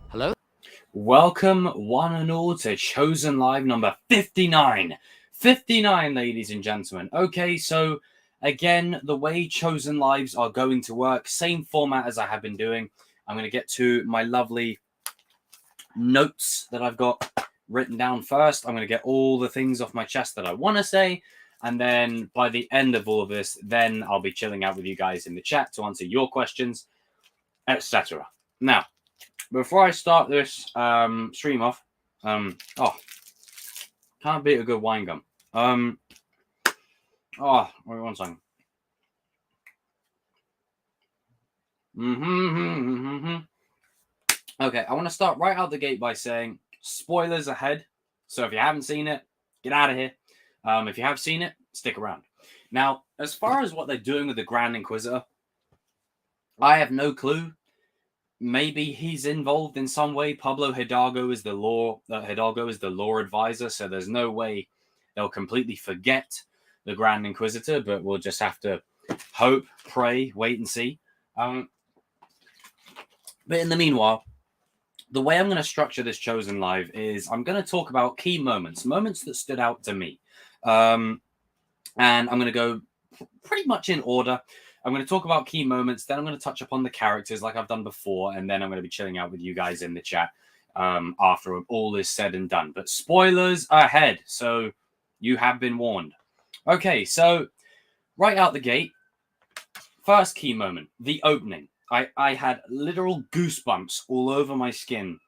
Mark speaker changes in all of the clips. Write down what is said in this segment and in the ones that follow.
Speaker 1: Hello?
Speaker 2: Welcome, one and all, to Chosen Live number 59. 59, ladies and gentlemen. Okay, so again, the way Chosen Lives are going to work, same format as I have been doing. I'm going to get to my lovely notes that I've got written down first. I'm going to get all the things off my chest that I want to say. And then by the end of all of this, then I'll be chilling out with you guys in the chat to answer your questions, etc. Now, before I start this stream off, can't beat a good wine gum. Wait one second. Okay, I want to start right out the gate by saying spoilers ahead. So if you haven't seen it, get out of here. If you have seen it, stick around. Now, as far as what they're doing with the Grand Inquisitor, I have no clue. Maybe he's involved in some way. Pablo Hidalgo is the law advisor, so there's no way they'll completely forget the Grand Inquisitor, but we'll just have to hope, pray, wait and see. But in the meanwhile, the way I'm going to structure this Chosen Live is I'm going to talk about key moments that stood out to me. And I'm going to go pretty much in order. I'm going to talk about key moments, then I'm going to touch upon the characters like I've done before, and then I'm going to be chilling out with you guys in the chat after all is said and done. But spoilers ahead, so you have been warned. Okay, so right out the gate, first key moment, the opening. I had literal goosebumps all over my skin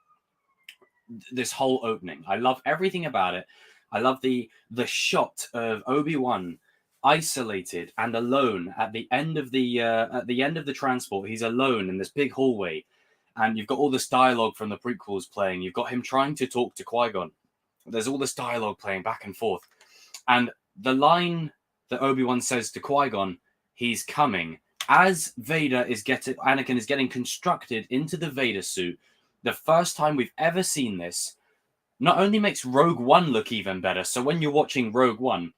Speaker 2: this whole opening. I love everything about it. I love the shot of Obi-Wan isolated and alone at the end of the transport. He's alone in this big hallway, and you've got all this dialogue from the prequels playing. You've got him trying to talk to Qui-Gon. There's all this dialogue playing back and forth, and the line that Obi-Wan says to Qui-Gon, "He's coming," as Anakin is getting constructed into the Vader suit. The first time we've ever seen this not only makes Rogue One look even better. So when you're watching Rogue One,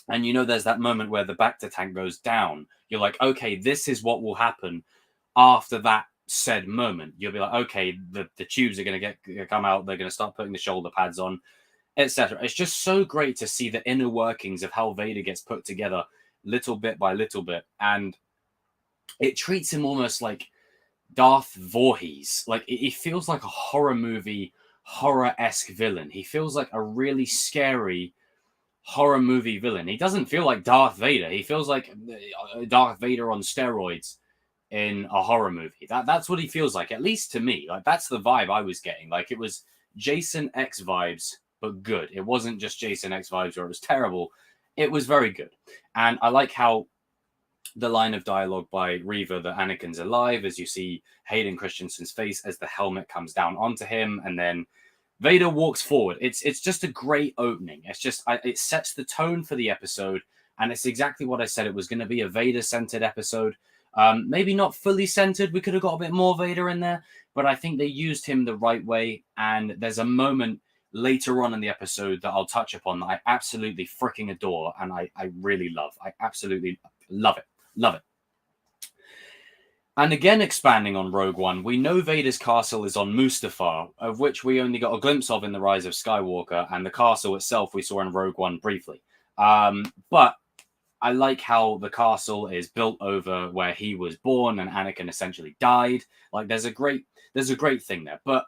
Speaker 2: and you know there's that moment where the Bacta tank goes down, you're like, okay, this is what will happen after that said moment. You'll be like, okay, the tubes are going to come out, they're going to start putting the shoulder pads on, etc. It's just so great to see the inner workings of how Vader gets put together little bit by little bit, and it treats him almost like Darth Voorhees. Like, he feels like a horror movie, horror-esque villain. He feels like a really scary horror movie villain. He doesn't feel like Darth Vader. He feels like Darth Vader on steroids in a horror movie. That's what he feels like, at least to me. Like, that's the vibe I was getting. Like, it was Jason X vibes, but good. It wasn't just Jason X vibes where it was terrible. It was very good. And I like how the line of dialogue by Reva that Anakin's alive, as you see Hayden Christensen's face as the helmet comes down onto him, and then Vader walks forward. It's just a great opening. It sets the tone for the episode, and it's exactly what I said. It was going to be a Vader-centered episode. Maybe not fully centered. We could have got a bit more Vader in there, but I think they used him the right way. And there's a moment later on in the episode that I'll touch upon that I absolutely freaking adore, and I really love. I absolutely love it. Love it. And again, expanding on Rogue One, we know Vader's castle is on Mustafar, of which we only got a glimpse of in The Rise of Skywalker, and the castle itself we saw in Rogue One briefly. But I like how the castle is built over where he was born and Anakin essentially died. Like, there's a great thing there. But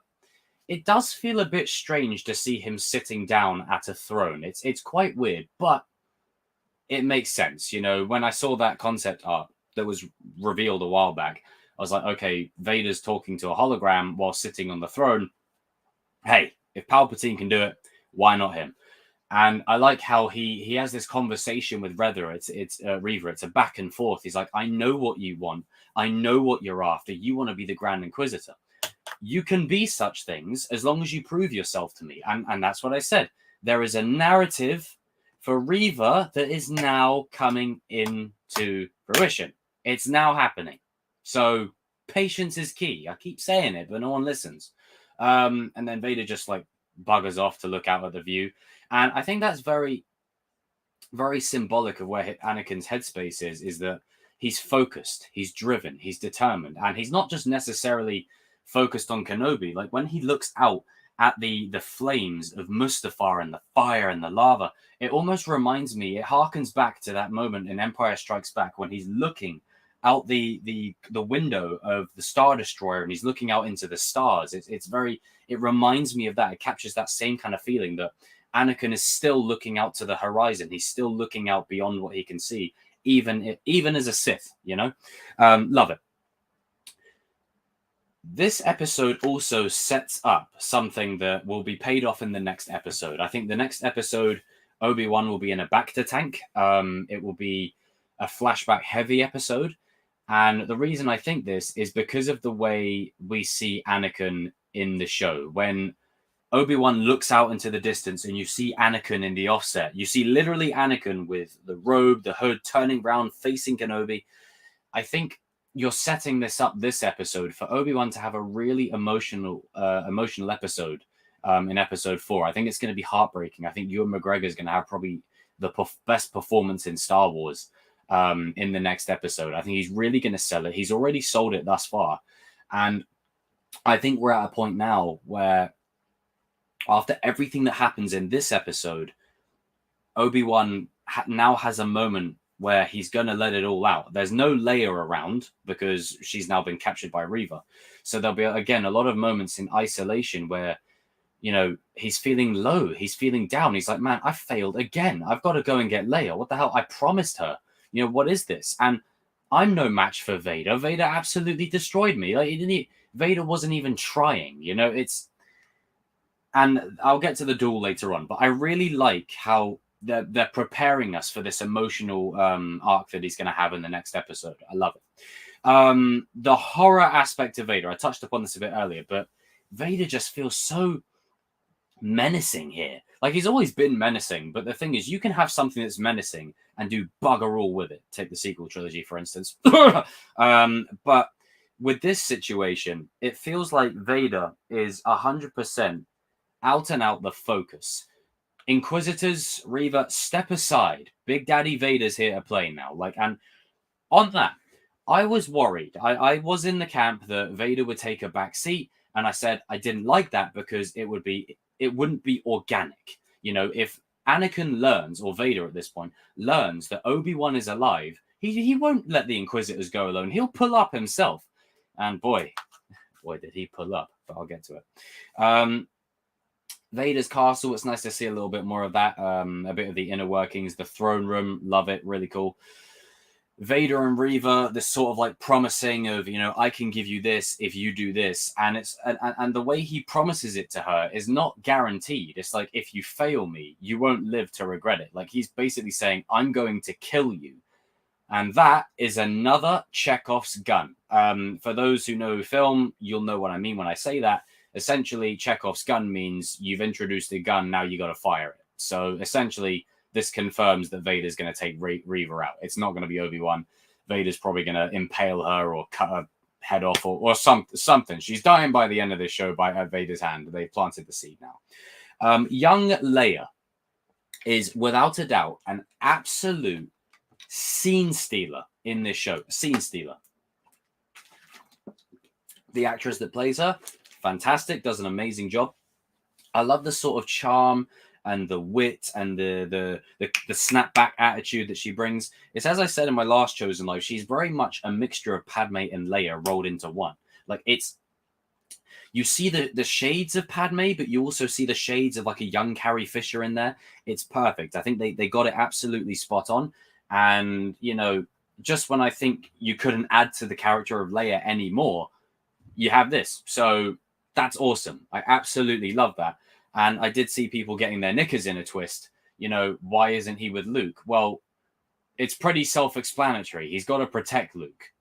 Speaker 2: it does feel a bit strange to see him sitting down at a throne. It's quite weird, but it makes sense. You know, when I saw that concept art that was revealed a while back, I was like, okay, Vader's talking to a hologram while sitting on the throne. Hey, if Palpatine can do it, why not him? And I like how he has this conversation with Reva. It's a back and forth. He's like, I know what you want. I know what you're after. You want to be the Grand Inquisitor. You can be such things as long as you prove yourself to me. And that's what I said. There is a narrative for Reva that is now coming into fruition. It's now happening. So patience is key. I keep saying it, but no one listens. And then Vader just like buggers off to look out at the view. And I think that's very, very symbolic of where Anakin's headspace is that he's focused, he's driven, he's determined. And he's not just necessarily focused on Kenobi. Like when he looks out at the flames of Mustafar and the fire and the lava, it almost reminds me, it harkens back to that moment in Empire Strikes Back when he's looking out the window of the Star Destroyer and he's looking out into the stars. It reminds me of that. It captures that same kind of feeling that Anakin is still looking out to the horizon. He's still looking out beyond what he can see, even as a Sith, love it. This episode also sets up something that will be paid off in the next episode. I think the next episode, Obi-Wan will be in a Bacta tank. It will be a flashback heavy episode. And the reason I think this is because of the way we see Anakin in the show. When Obi-Wan looks out into the distance and you see Anakin in the offset, you see literally Anakin with the robe, the hood, turning around, facing Kenobi. I think you're setting this up this episode for Obi-Wan to have a really emotional episode in episode 4. I think it's going to be heartbreaking. I think Ewan McGregor is going to have probably the best performance in Star Wars in the next episode. I think he's really going to sell it. He's already sold it thus far. And I think we're at a point now where after everything that happens in this episode, Obi-Wan now has a moment where he's going to let it all out. There's no Leia around because she's now been captured by Reva. So there'll be, again, a lot of moments in isolation where, he's feeling low. He's feeling down. He's like, man, I failed again. I've got to go and get Leia. What the hell? I promised her. What is this? And I'm no match for Vader. Vader absolutely destroyed me. Like, Vader wasn't even trying. And I'll get to the duel later on. But I really like how they're preparing us for this emotional arc that he's going to have in the next episode. I love it. The horror aspect of Vader, I touched upon this a bit earlier, but Vader just feels so menacing here. Like, he's always been menacing, but the thing is, you can have something that's menacing and do bugger all with it. Take the sequel trilogy, for instance. But with this situation, it feels like Vader is 100% out and out the focus. Inquisitors, Reva, step aside. Big Daddy Vader's here to play now. And on that, I was worried. I was in the camp that Vader would take a back seat, and I said I didn't like that because it wouldn't be organic. If Anakin learns, or Vader at this point learns, that Obi-Wan is alive, he won't let the Inquisitors go alone. He'll pull up himself. And boy did he pull up. But I'll get to it. Vader's castle, it's nice to see a little bit more of that, a bit of the inner workings, the throne room, love it, really cool. Vader and Reva, this sort of like promising of, I can give you this if you do this, and and the way he promises it to her is not guaranteed. It's like, if you fail me, you won't live to regret it. Like, he's basically saying, I'm going to kill you. And that is another Chekhov's gun. For those who know film, you'll know what I mean when I say that. Essentially, Chekhov's gun means you've introduced a gun, now you got to fire it. So essentially, this confirms that Vader's going to take Reva out. It's not going to be Obi-Wan. Vader's probably going to impale her or cut her head off or something. She's dying by the end of this show by Vader's hand. They planted the seed now. Young Leia is without a doubt an absolute scene stealer in this show. Scene stealer. The actress that plays her, fantastic, does an amazing job. I love the sort of charm and the wit and the snapback attitude that she brings. It's, as I said in my last Chosen Life, she's very much a mixture of Padme and Leia rolled into one. Like, you see the shades of Padme, but you also see the shades of like a young Carrie Fisher in there. It's perfect. I think they got it absolutely spot on. And, just when I think you couldn't add to the character of Leia anymore, you have this. So that's awesome. I absolutely love that. And I did see people getting their knickers in a twist. Why isn't he with Luke? Well, it's pretty self-explanatory. He's got to protect Luke.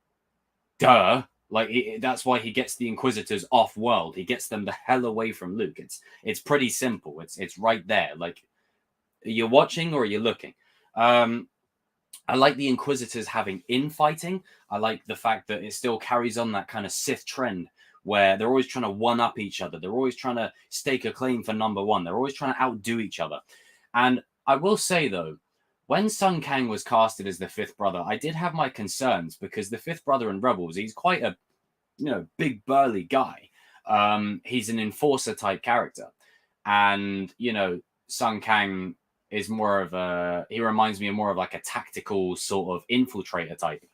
Speaker 2: Duh. Like, that's why he gets the Inquisitors off-world. He gets them the hell away from Luke. It's pretty simple. It's right there. Like, are you watching or are you looking? I like the Inquisitors having infighting. I like the fact that it still carries on that kind of Sith trend where they're always trying to one-up each other. They're always trying to stake a claim for number one. They're always trying to outdo each other. And I will say, though, when Sun Kang was casted as the fifth brother, I did have my concerns because the fifth brother in Rebels, he's quite a, big burly guy. He's an enforcer type character, and Sun Kang is more of he reminds me of more of like a tactical sort of infiltrator type.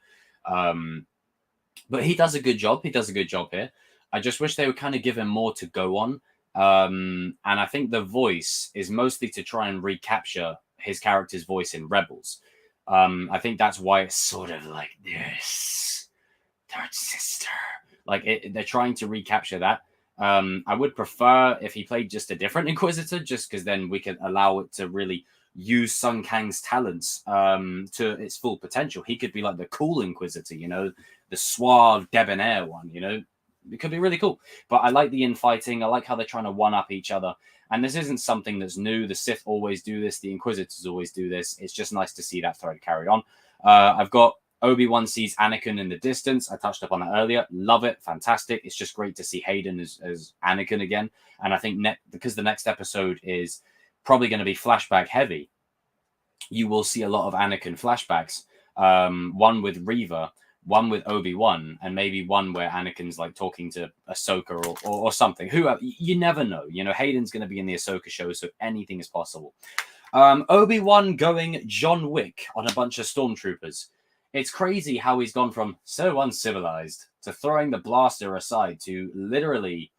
Speaker 2: But he does a good job. He does a good job here. I just wish they would kind of give him more to go on. And I think the voice is mostly to try and recapture his character's voice in Rebels. I think that's why it's sort of like this third sister. Like they're trying to recapture that. I would prefer if he played just a different Inquisitor, just because then we could allow it to really use Sun Kang's talents to its full potential. He could be like the cool Inquisitor, the suave, debonair one, It could be really cool. But I like the infighting. I like how they're trying to one-up each other. And this isn't something that's new. The Sith always do this. The Inquisitors always do this. It's just nice to see that thread carried on. I've got Obi-Wan sees Anakin in the distance. I touched upon that earlier. Love it. Fantastic. It's just great to see Hayden as Anakin again. And I think because the next episode is probably going to be flashback heavy, you will see a lot of Anakin flashbacks. One with Reva, one with Obi-Wan, and maybe one where Anakin's like talking to Ahsoka or something. You never know. Hayden's going to be in the Ahsoka show, so anything is possible. Obi-Wan going John Wick on a bunch of stormtroopers. It's crazy how he's gone from so uncivilized to throwing the blaster aside to literally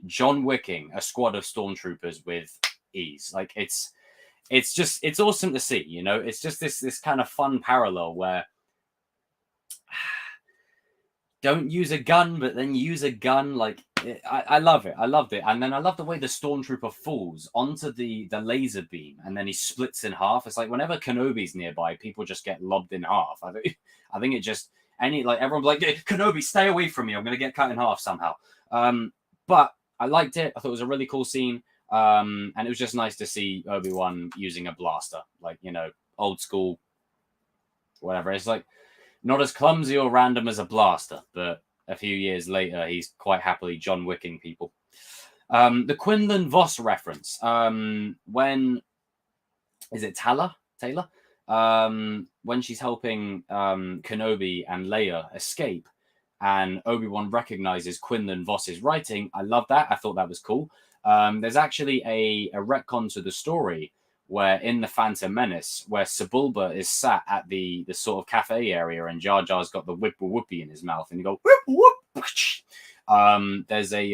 Speaker 2: John Wicking a squad of stormtroopers with ease. Like it's awesome to see, It's just this kind of fun parallel where don't use a gun, but then use a gun. Like I love it. I loved it. And then I love the way the stormtrooper falls onto the laser beam and then he splits in half. It's like whenever Kenobi's nearby, people just get lobbed in half. I think it just everyone's like, hey, Kenobi, stay away from me. I'm going to get cut in half somehow. But I liked it. I thought it was a really cool scene. And it was just nice to see Obi-Wan using a blaster, old school, whatever. It's like not as clumsy or random as a blaster, but a few years later, he's quite happily John Wicking people. The Quinlan Vos reference. When is it Taylor? When she's helping Kenobi and Leia escape, and Obi-Wan recognizes Quinlan Vos's writing. I love that. I thought that was cool. There's actually a retcon to the story where in the Phantom Menace, where Sebulba is sat at the sort of cafe area and Jar Jar's got the whip whoopie in his mouth and you go whip whoop. There's a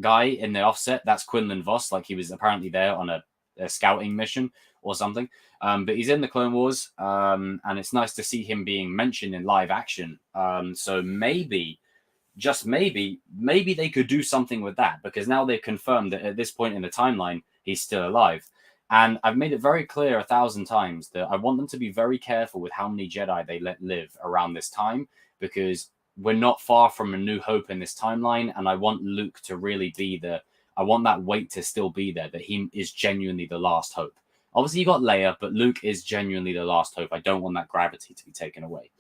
Speaker 2: guy in the offset that's Quinlan Vos, like he was apparently there on a scouting mission or something. But he's in the Clone Wars, and it's nice to see him being mentioned in live action. So maybe, just maybe they could do something with that, because now they've confirmed that at this point in the timeline, he's still alive. And I've made it very clear 1,000 times that I want them to be very careful with how many Jedi they let live around this time, because we're not far from A New Hope in this timeline. And I want Luke to really be I want that weight to still be there, that he is genuinely the last hope. Obviously, you got Leia, but Luke is genuinely the last hope. I don't want that gravity to be taken away.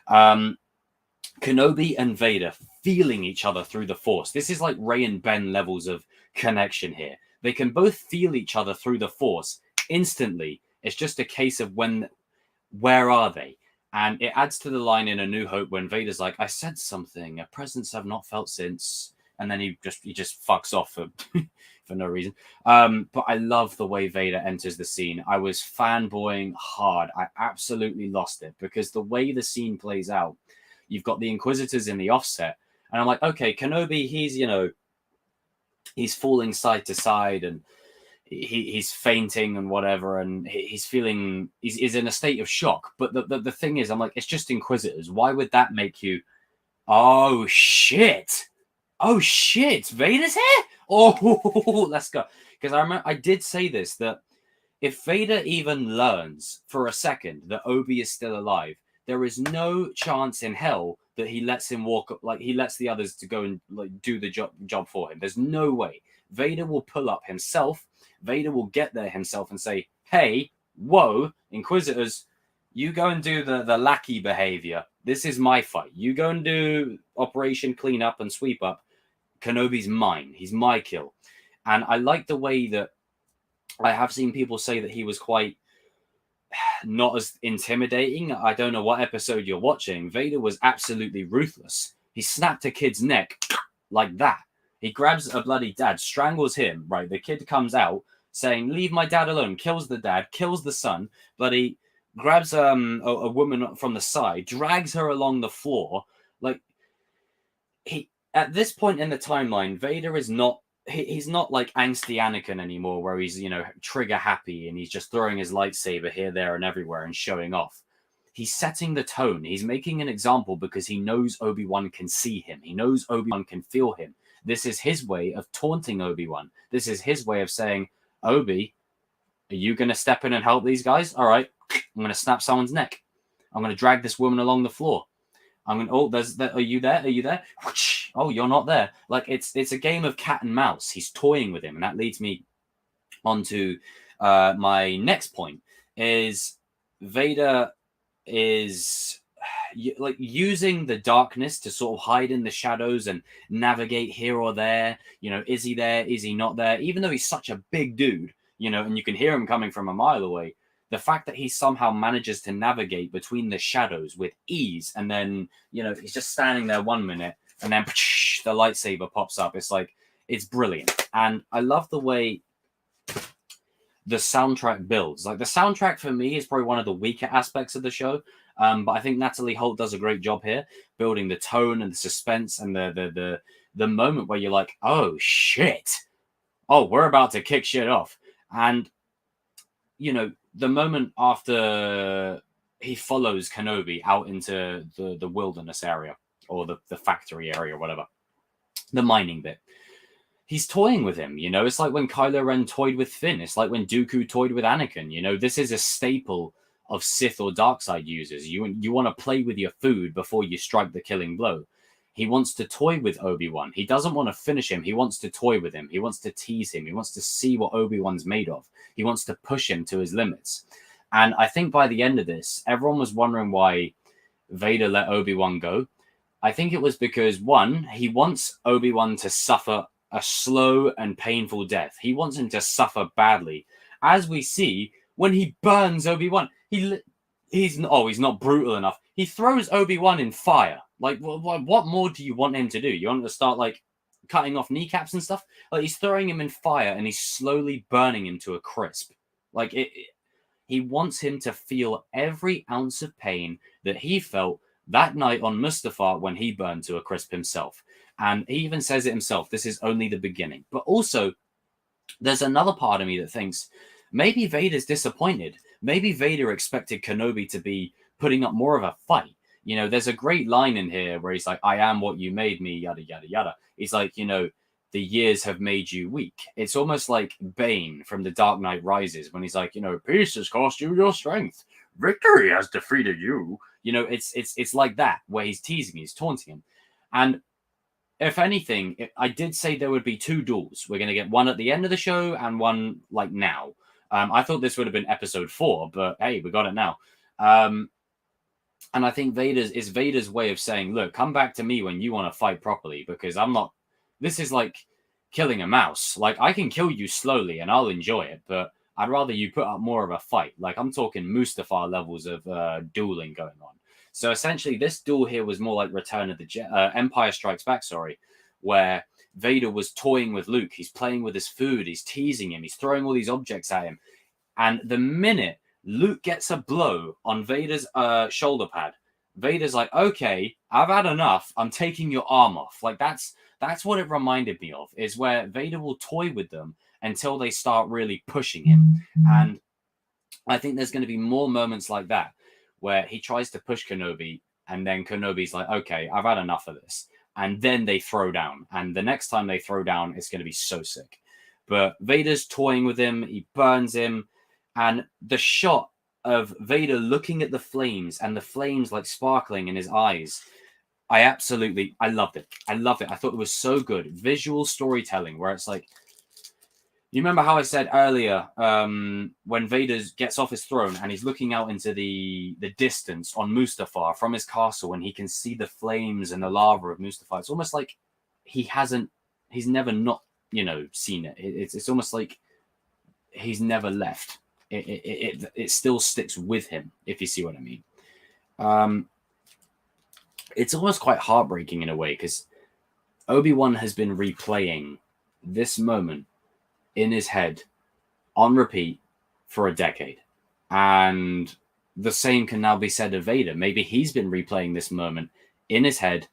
Speaker 2: Kenobi and Vader feeling each other through the Force. This is like Rey and Ben levels of connection here. They can both feel each other through the Force instantly. It's just a case of where are they? And it adds to the line in A New Hope when Vader's like, I said something, a presence I've not felt since. And then he just fucks off for no reason. But I love the way Vader enters the scene. I was fanboying hard. I absolutely lost it, because the way the scene plays out, you've got the Inquisitors in the offset. And I'm like, okay, Kenobi, he's falling side to side and he's fainting and whatever. And he's in a state of shock. But the thing is, I'm like, it's just Inquisitors. Why would that make you, oh, shit. Vader's here? Oh, let's go. Because I remember I did say this, that if Vader even learns for a second that Obi is still alive, there is no chance in hell that he lets him walk, like he lets the others to go and do the job for him. There's no way. Vader will pull up himself. Vader will get there himself and say, hey, whoa, Inquisitors, you go and do the lackey behavior. This is my fight. You go and do Operation Clean Up and Sweep Up. Kenobi's mine. He's my kill. And I like the way that I have seen people say that he was quite not as intimidating. I don't know what episode you're watching. Vader was absolutely ruthless. He snapped a kid's neck like that. He grabs a bloody dad, strangles him, right? The kid comes out saying, leave my dad alone, kills the dad, kills the son, bloody grabs a woman from the side, drags her along the floor. Like, he at this point in the timeline, Vader is not he's not like angsty Anakin anymore, where he's, trigger happy and he's just throwing his lightsaber here, there, and everywhere and showing off. He's setting the tone. He's making an example because he knows Obi-Wan can see him. He knows Obi-Wan can feel him. This is his way of taunting Obi-Wan. This is his way of saying, Obi, are you going to step in and help these guys? All right, I'm going to snap someone's neck. I'm going to drag this woman along the floor. I'm going to, there's that. Are you there? Are you there? Oh, you're not there. Like, it's a game of cat and mouse. He's toying with him. And that leads me on to my next point is Vader is like using the darkness to sort of hide in the shadows and navigate here or there. Is he there? Is he not there? Even though he's such a big dude, and you can hear him coming from a mile away. The fact that he somehow manages to navigate between the shadows with ease, and then, he's just standing there 1 minute, and then the lightsaber pops up. It's like, it's brilliant. And I love the way the soundtrack builds. Like, the soundtrack for me is probably one of the weaker aspects of the show. But I think Natalie Holt does a great job here, building the tone and the suspense and the moment where you're like, oh shit, oh, we're about to kick shit off. And the moment after he follows Kenobi out into the wilderness area, or the factory area, or whatever, the mining bit, he's toying with him. It's like when Kylo Ren toyed with Finn. It's like when Dooku toyed with Anakin. This is a staple of Sith or Darkseid users. You want to play with your food before you strike the killing blow. He wants to toy with Obi-Wan. He doesn't want to finish him. He wants to toy with him. He wants to tease him. He wants to see what Obi-Wan's made of. He wants to push him to his limits. And I think by the end of this, everyone was wondering why Vader let Obi-Wan go. I think it was because, one, he wants Obi-Wan to suffer a slow and painful death. He wants him to suffer badly. As we see, when he burns Obi-Wan, he's not brutal enough. He throws Obi-Wan in fire. Like, what more do you want him to do? You want him to start, like, cutting off kneecaps and stuff? Like, he's throwing him in fire and he's slowly burning him to a crisp. Like, he wants him to feel every ounce of pain that he felt that night on Mustafar when he burned to a crisp himself. And he even says it himself, this is only the beginning. But also, there's another part of me that thinks maybe Vader's disappointed. Maybe Vader expected Kenobi to be putting up more of a fight. There's a great line in here where he's like, I am what you made me, yada, yada, yada. He's like, the years have made you weak. It's almost like Bane from The Dark Knight Rises when he's like, peace has cost you your strength. Victory has defeated you. It's like that, where he's teasing, he's taunting him. And if anything, I did say there would be two duels. We're going to get one at the end of the show and one like now. I thought this would have been episode 4, but hey, we got it now. And I think Vader's way of saying, look, come back to me when you want to fight properly, because I'm not, this is like killing a mouse. Like, I can kill you slowly and I'll enjoy it, but I'd rather you put up more of a fight. Like, I'm talking Mustafar levels of dueling going on. So essentially this duel here was more like Return of the Empire Strikes Back, where Vader was toying with Luke. He's playing with his food. He's teasing him. He's throwing all these objects at him. And the minute Luke gets a blow on Vader's shoulder pad, Vader's like, okay, I've had enough. I'm taking your arm off. Like, that's what it reminded me of, is where Vader will toy with them until they start really pushing him. And I think there's going to be more moments like that, where he tries to push Kenobi, and then Kenobi's like, okay, I've had enough of this. And then they throw down. And the next time they throw down, it's going to be so sick. But Vader's toying with him. He burns him. And the shot of Vader looking at the flames and the flames like sparkling in his eyes, I loved it. I loved it. I thought it was so good. Visual storytelling, where it's like, you remember how I said earlier, when Vader gets off his throne and he's looking out into the distance on Mustafar from his castle, and he can see the flames and the lava of Mustafar. It's almost like he's never not, seen it. It's almost like he's never left. It still sticks with him, if you see what I mean. It's almost quite heartbreaking in a way, because Obi-Wan has been replaying this moment in his head on repeat for a decade. And the same can now be said of Vader. Maybe he's been replaying this moment in his head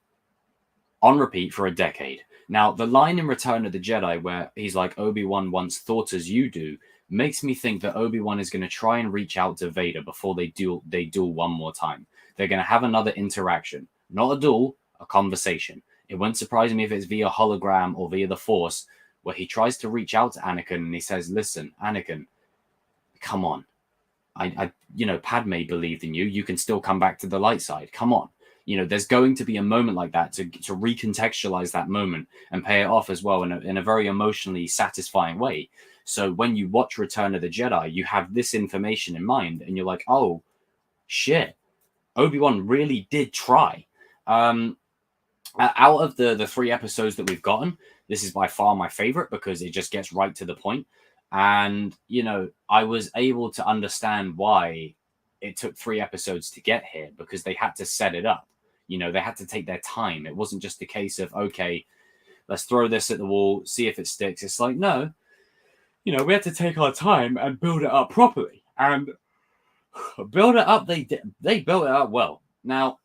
Speaker 2: on repeat for a decade. Now, the line in Return of the Jedi where he's like, Obi-Wan once thought as you do, makes me think that Obi-Wan is going to try and reach out to Vader before they duel one more time. They're going to have another interaction. Not a duel, a conversation. It wouldn't surprise me if it's via hologram or via the Force, where he tries to reach out to Anakin and he says, listen, Anakin, come on. Padme believed in you. You can still come back to the light side. Come on. There's going to be a moment like that to recontextualize that moment and pay it off as well in a very emotionally satisfying way. So when you watch Return of the Jedi, you have this information in mind and you're like, oh, shit, Obi-Wan really did try. Out of the 3 episodes that we've gotten, this is by far my favorite because it just gets right to the point. And, I was able to understand why it took 3 episodes to get here because they had to set it up. They had to take their time. It wasn't just a case of, okay, let's throw this at the wall, see if it sticks. It's like, no, we had to take our time and build it up properly. And build it up, they did. They built it up well. Now,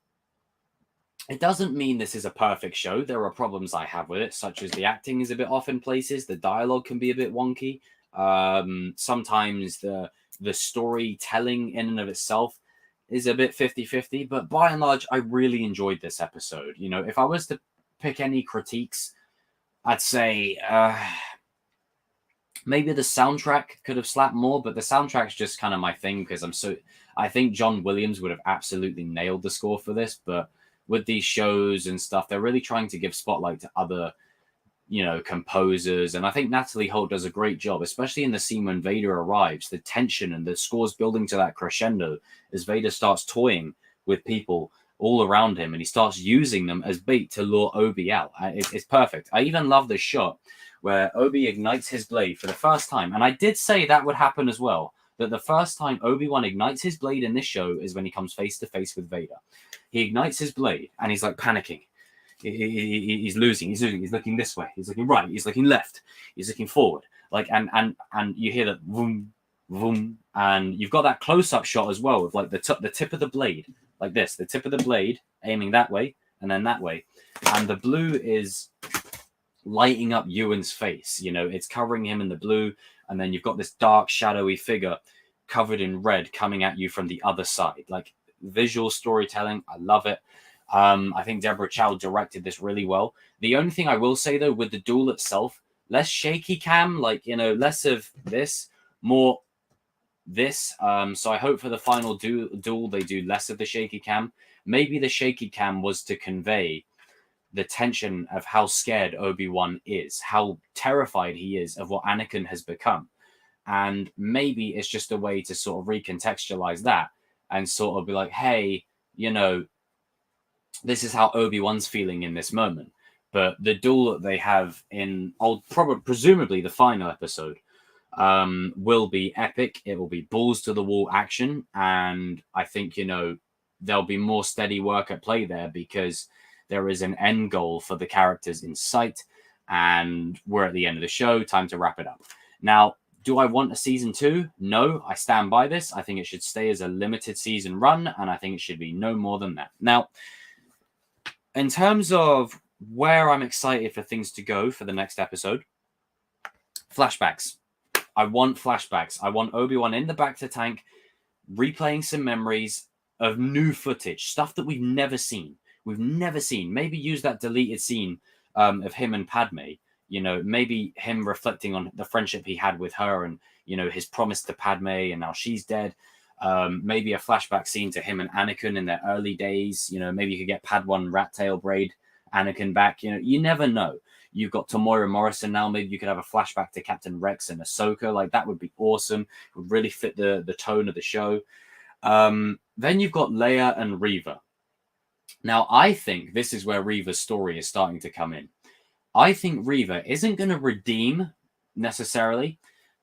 Speaker 2: it doesn't mean this is a perfect show. There are problems I have with it, such as the acting is a bit off in places. The dialogue can be a bit wonky. Sometimes the storytelling in and of itself is a bit 50-50, but by and large, I really enjoyed this episode. If I was to pick any critiques, I'd say maybe the soundtrack could have slapped more, but the soundtrack's just kind of my thing because I think John Williams would have absolutely nailed the score for this, but with these shows and stuff, they're really trying to give spotlight to other composers, and I think Natalie Holt does a great job, especially in the scene when Vader arrives. The tension and the score's building to that crescendo as Vader starts toying with people all around him, and he starts using them as bait to lure Obi out. It's perfect. I even love the shot where Obi ignites his blade for the first time, and I did say that would happen as well. That the first time Obi-Wan ignites his blade in this show is when he comes face to face with Vader. He ignites his blade, and he's like panicking. He's losing. He's looking this way. He's looking right. He's looking left. He's looking forward. Like and you hear that boom, boom, and you've got that close-up shot as well of like the tip of the blade, like this, the tip of the blade aiming that way and then that way, and the blue is lighting up Ewan's face. It's covering him in the blue, and then you've got this dark, shadowy figure covered in red coming at you from the other side. Like visual storytelling, I love it. I think Deborah Chow directed this really well. The only thing I will say, though, with the duel itself, less shaky cam, less of this, more this. So I hope for the final duel, they do less of the shaky cam. Maybe the shaky cam was to convey the tension of how scared Obi-Wan is, how terrified he is of what Anakin has become. And maybe it's just a way to sort of recontextualize that and sort of be like, hey, this is how Obi-Wan's feeling in this moment. But the duel that they have in presumably the final episode will be epic. It will be balls to the wall action. And I think, there'll be more steady work at play there because there is an end goal for the characters in sight. And we're at the end of the show. Time to wrap it up. Now, do I want a season 2? No, I stand by this. I think it should stay as a limited season run. And I think it should be no more than that. Now, in terms of where I'm excited for things to go for the next episode, flashbacks. I want flashbacks. I want Obi-Wan in the bacta tank, replaying some memories of new footage, stuff that we've never seen. Maybe use that deleted scene of him and Padme. Maybe him reflecting on the friendship he had with her and, his promise to Padme and now she's dead. Maybe a flashback scene to him and Anakin in their early days. Maybe you could get Padawan rat tail braid Anakin back. You never know. You've got Tamora Morrison now. Maybe you could have a flashback to Captain Rex and Ahsoka. Like that would be awesome. It would really fit the tone of the show. Then you've got Leia and Reva. Now, I think this is where Reva's story is starting to come in. I think Reva isn't going to redeem necessarily,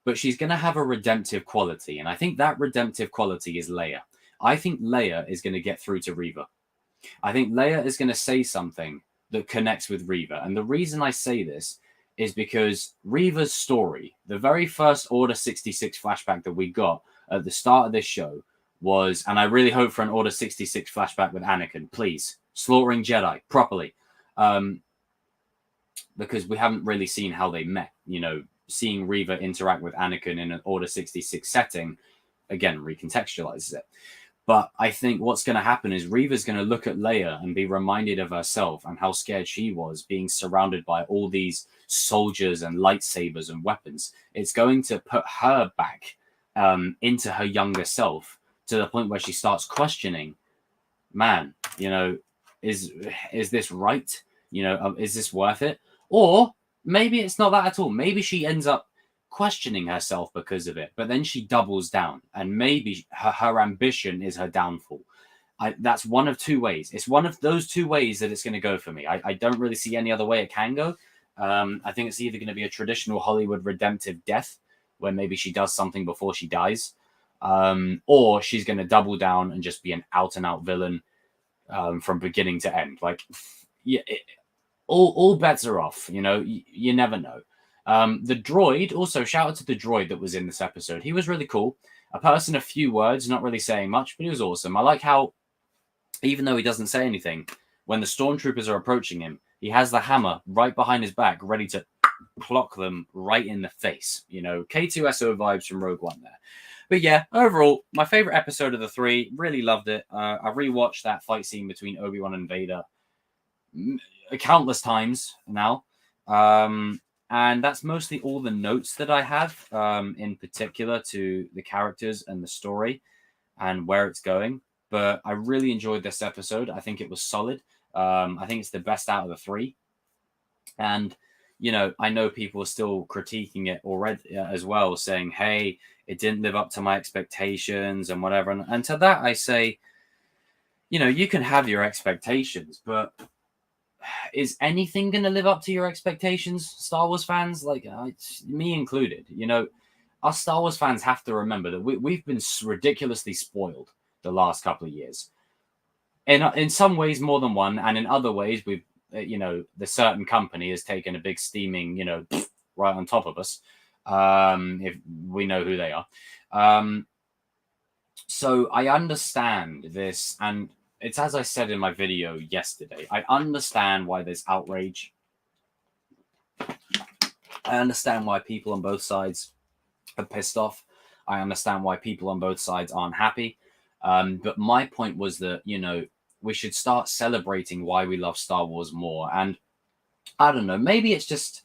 Speaker 2: but she's going to have a redemptive quality. And I think that redemptive quality is Leia. I think Leia is going to get through to Reva. I think Leia is going to say something that connects with Reva. And the reason I say this is because Reva's story, the very first Order 66 flashback that we got at the start of this show was, and I really hope for an Order 66 flashback with Anakin, please, slaughtering Jedi properly. Because we haven't really seen how they met, seeing Reva interact with Anakin in an Order 66 setting, again, recontextualizes it. But I think what's going to happen is Reva's going to look at Leia and be reminded of herself and how scared she was being surrounded by all these soldiers and lightsabers and weapons. It's going to put her back into her younger self to the point where she starts questioning, man, is this right? Is this worth it? Or maybe it's not that at all. Maybe she ends up questioning herself because of it, but then she doubles down, and maybe her ambition is her downfall. That's one of two ways. It's one of those two ways that it's going to go for me. I don't really see any other way it can go. I think it's either going to be a traditional Hollywood redemptive death, where maybe she does something before she dies, or she's going to double down and just be an out-and-out villain from beginning to end. Like, yeah, all bets are off. You never know. The droid, also shout out to the droid that was in this episode. He was really cool. A person, a few words, not really saying much, but he was awesome. I like how, even though he doesn't say anything, when the stormtroopers are approaching him, he has the hammer right behind his back, ready to clock them right in the face. K2SO vibes from Rogue One there. But yeah, overall, my favorite episode of the 3. Really loved it. I rewatched that fight scene between Obi-Wan and Vader countless times now. And that's mostly all the notes that I have in particular to the characters and the story and where it's going. But I really enjoyed this episode. I think it was solid. I think it's the best out of the 3. And, I know people are still critiquing it already as well, saying, hey, it didn't live up to my expectations and whatever. And to that, I say, you can have your expectations, but is anything going to live up to your expectations, Star Wars fans? Like, me included. Us Star Wars fans have to remember that we've been ridiculously spoiled the last couple of years. In some ways more than one, and in other ways we've, the certain company has taken a big steaming, right on top of us, if we know who they are. So I understand this, and it's as I said in my video yesterday. I understand why there's outrage. I understand why people on both sides are pissed off. I understand why people on both sides aren't happy. But my point was that, we should start celebrating why we love Star Wars more. And I don't know, maybe it's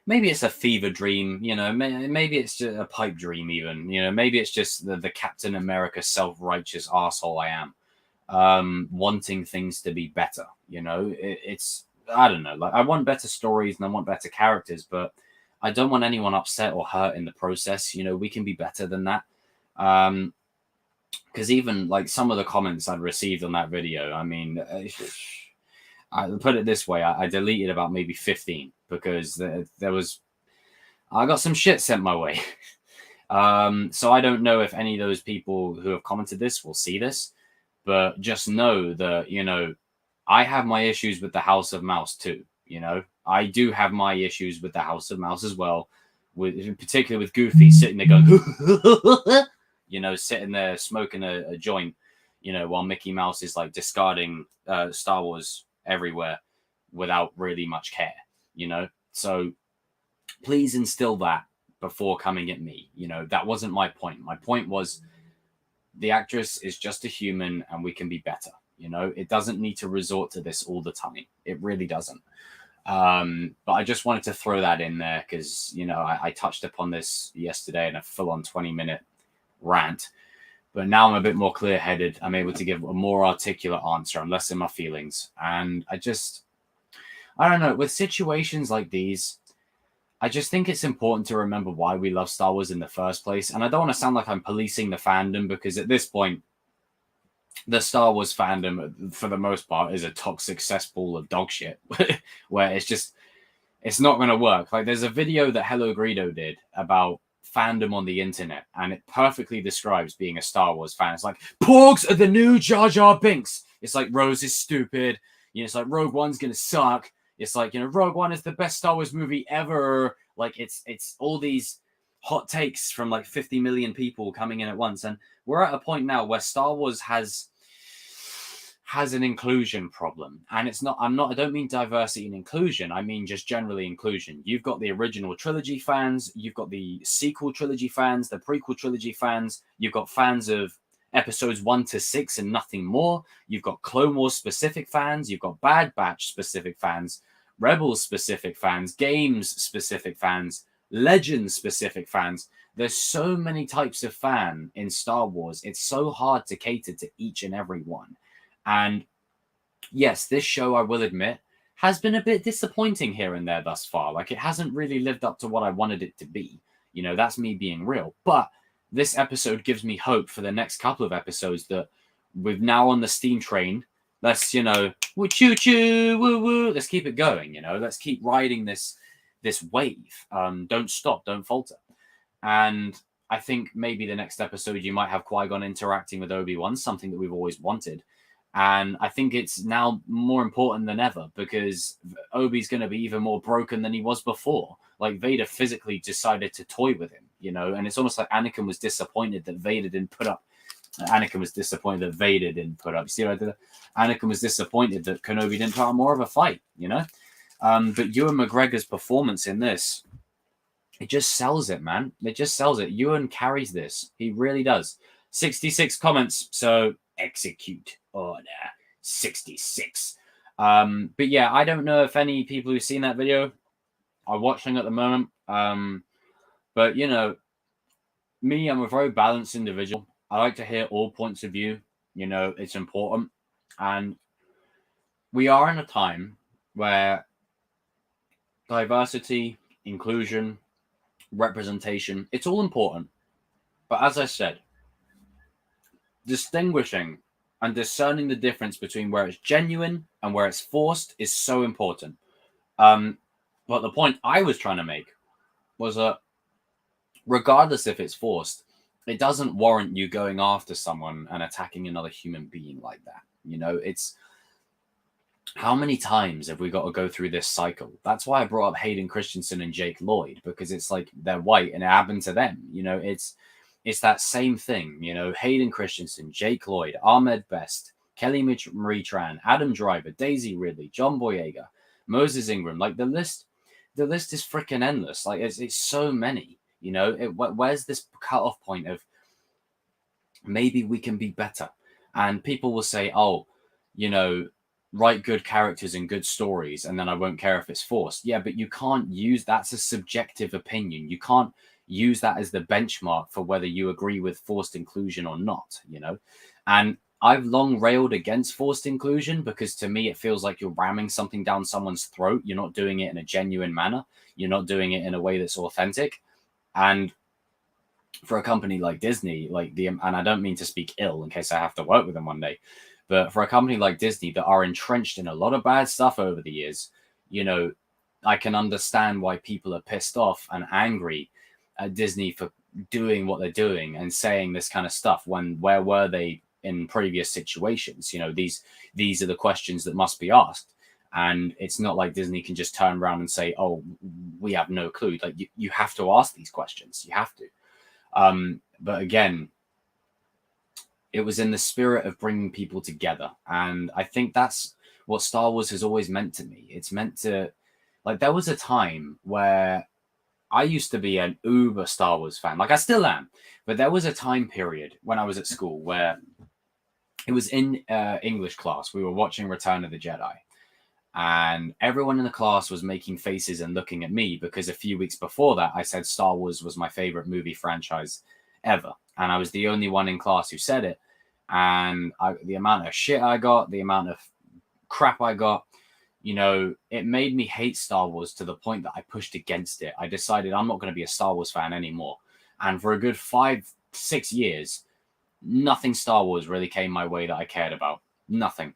Speaker 2: a fever dream, maybe it's just a pipe dream even, maybe it's just the Captain America self-righteous arsehole I am. Wanting things to be better, it's, I don't know, like I want better stories and I want better characters, but I don't want anyone upset or hurt in the process. We can be better than that. Because even like some of the comments I'd received on that video, I mean, I put it this way, I deleted about maybe 15 because I got some shit sent my way. So I don't know if any of those people who have commented this will see this. But just know that, I have my issues with the House of Mouse too. I do have my issues with the House of Mouse as well, particularly with Goofy sitting there going, sitting there smoking a joint, while Mickey Mouse is like discarding Star Wars everywhere without really much care, So please instill that before coming at me. That wasn't my point. My point was, the actress is just a human and we can be better. It doesn't need to resort to this all the time. It really doesn't. But I just wanted to throw that in there because, I touched upon this yesterday in a full-on 20-minute rant. But now I'm a bit more clear-headed. I'm able to give a more articulate answer. I'm less in my feelings. And I don't know, with situations like these, I just think it's important to remember why we love Star Wars in the first place. And I don't want to sound like I'm policing the fandom, because at this point, the Star Wars fandom, for the most part, is a toxic cesspool of dog shit, where it's not going to work. Like, there's a video that Hello Greedo did about fandom on the internet, and it perfectly describes being a Star Wars fan. It's like, Porgs are the new Jar Jar Binks. It's like, Rose is stupid. it's like Rogue One's gonna suck. It's like, Rogue One is the best Star Wars movie ever. Like it's all these hot takes from like 50 million people coming in at once, and we're at a point now where Star Wars has an inclusion problem. And I don't mean diversity and inclusion, I mean just generally inclusion. You've got the original trilogy fans, you've got the sequel trilogy fans, the prequel trilogy fans, you've got fans of episodes 1 to 6 and nothing more, you've got Clone Wars specific fans, you've got Bad Batch specific fans, Rebels specific fans, Games specific fans, Legends specific fans. There's so many types of fan in Star Wars. It's so hard to cater to each and every one. And yes, this show, I will admit, has been a bit disappointing here and there thus far. Like, it hasn't really lived up to what I wanted it to be. That's me being real. But this episode gives me hope for the next couple of episodes that we've now on the steam train. Let's, woo choo choo, woo woo. Let's keep it going, Let's keep riding this wave. Don't stop, don't falter. And I think maybe the next episode you might have Qui-Gon interacting with Obi-Wan, something that we've always wanted. And I think it's now more important than ever because Obi's going to be even more broken than he was before. Like, Vader physically decided to toy with him, and it's almost like Anakin was disappointed that Vader didn't put up. Anakin was disappointed that Vader didn't put up. You see what I did? Anakin was disappointed that Kenobi didn't put up more of a fight, But Ewan McGregor's performance in this, it just sells it, man. It just sells it. Ewan carries this. He really does. 66 comments, so execute order 66. But yeah, I don't know if any people who've seen that video are watching at the moment. But me, I'm a very balanced individual. I like to hear all points of view. It's important. And we are in a time where diversity, inclusion, representation, it's all important. But as I said, distinguishing and discerning the difference between where it's genuine and where it's forced is so important. But the point I was trying to make was that regardless if it's forced, it doesn't warrant you going after someone and attacking another human being like that. It's how many times have we got to go through this cycle? That's why I brought up Hayden Christensen and Jake Lloyd, because it's like they're white and it happened to them. It's that same thing. Hayden Christensen, Jake Lloyd, Ahmed Best, Kelly Marie Tran, Adam Driver, Daisy Ridley, John Boyega, Moses Ingram. Like, the list is freaking endless. Like, it's so many. Where's this cutoff point of maybe we can be better? And people will say, oh, write good characters and good stories, and then I won't care if it's forced. Yeah, but you can't use that's a subjective opinion. You can't use that as the benchmark for whether you agree with forced inclusion or not, And I've long railed against forced inclusion because to me it feels like you're ramming something down someone's throat. You're not doing it in a genuine manner. You're not doing it in a way that's authentic. And for a company like Disney, and I don't mean to speak ill in case I have to work with them one day, but for a company like Disney that are entrenched in a lot of bad stuff over the years, I can understand why people are pissed off and angry at Disney for doing what they're doing and saying this kind of stuff where were they in previous situations? These are the questions that must be asked. And it's not like Disney can just turn around and say, oh, we have no clue. Like, you have to ask these questions. You have to. But again, it was in the spirit of bringing people together. And I think that's what Star Wars has always meant to me. It's meant to, like, there was a time where I used to be an uber Star Wars fan. Like, I still am. But there was a time period when I was at school where it was in English class. We were watching Return of the Jedi. And everyone in the class was making faces and looking at me because a few weeks before that, I said Star Wars was my favorite movie franchise ever. And I was the only one in class who said it. And the amount of shit I got, the amount of crap I got, it made me hate Star Wars to the point that I pushed against it. I decided I'm not going to be a Star Wars fan anymore. And for a good 5-6 years, nothing Star Wars really came my way that I cared about. Nothing.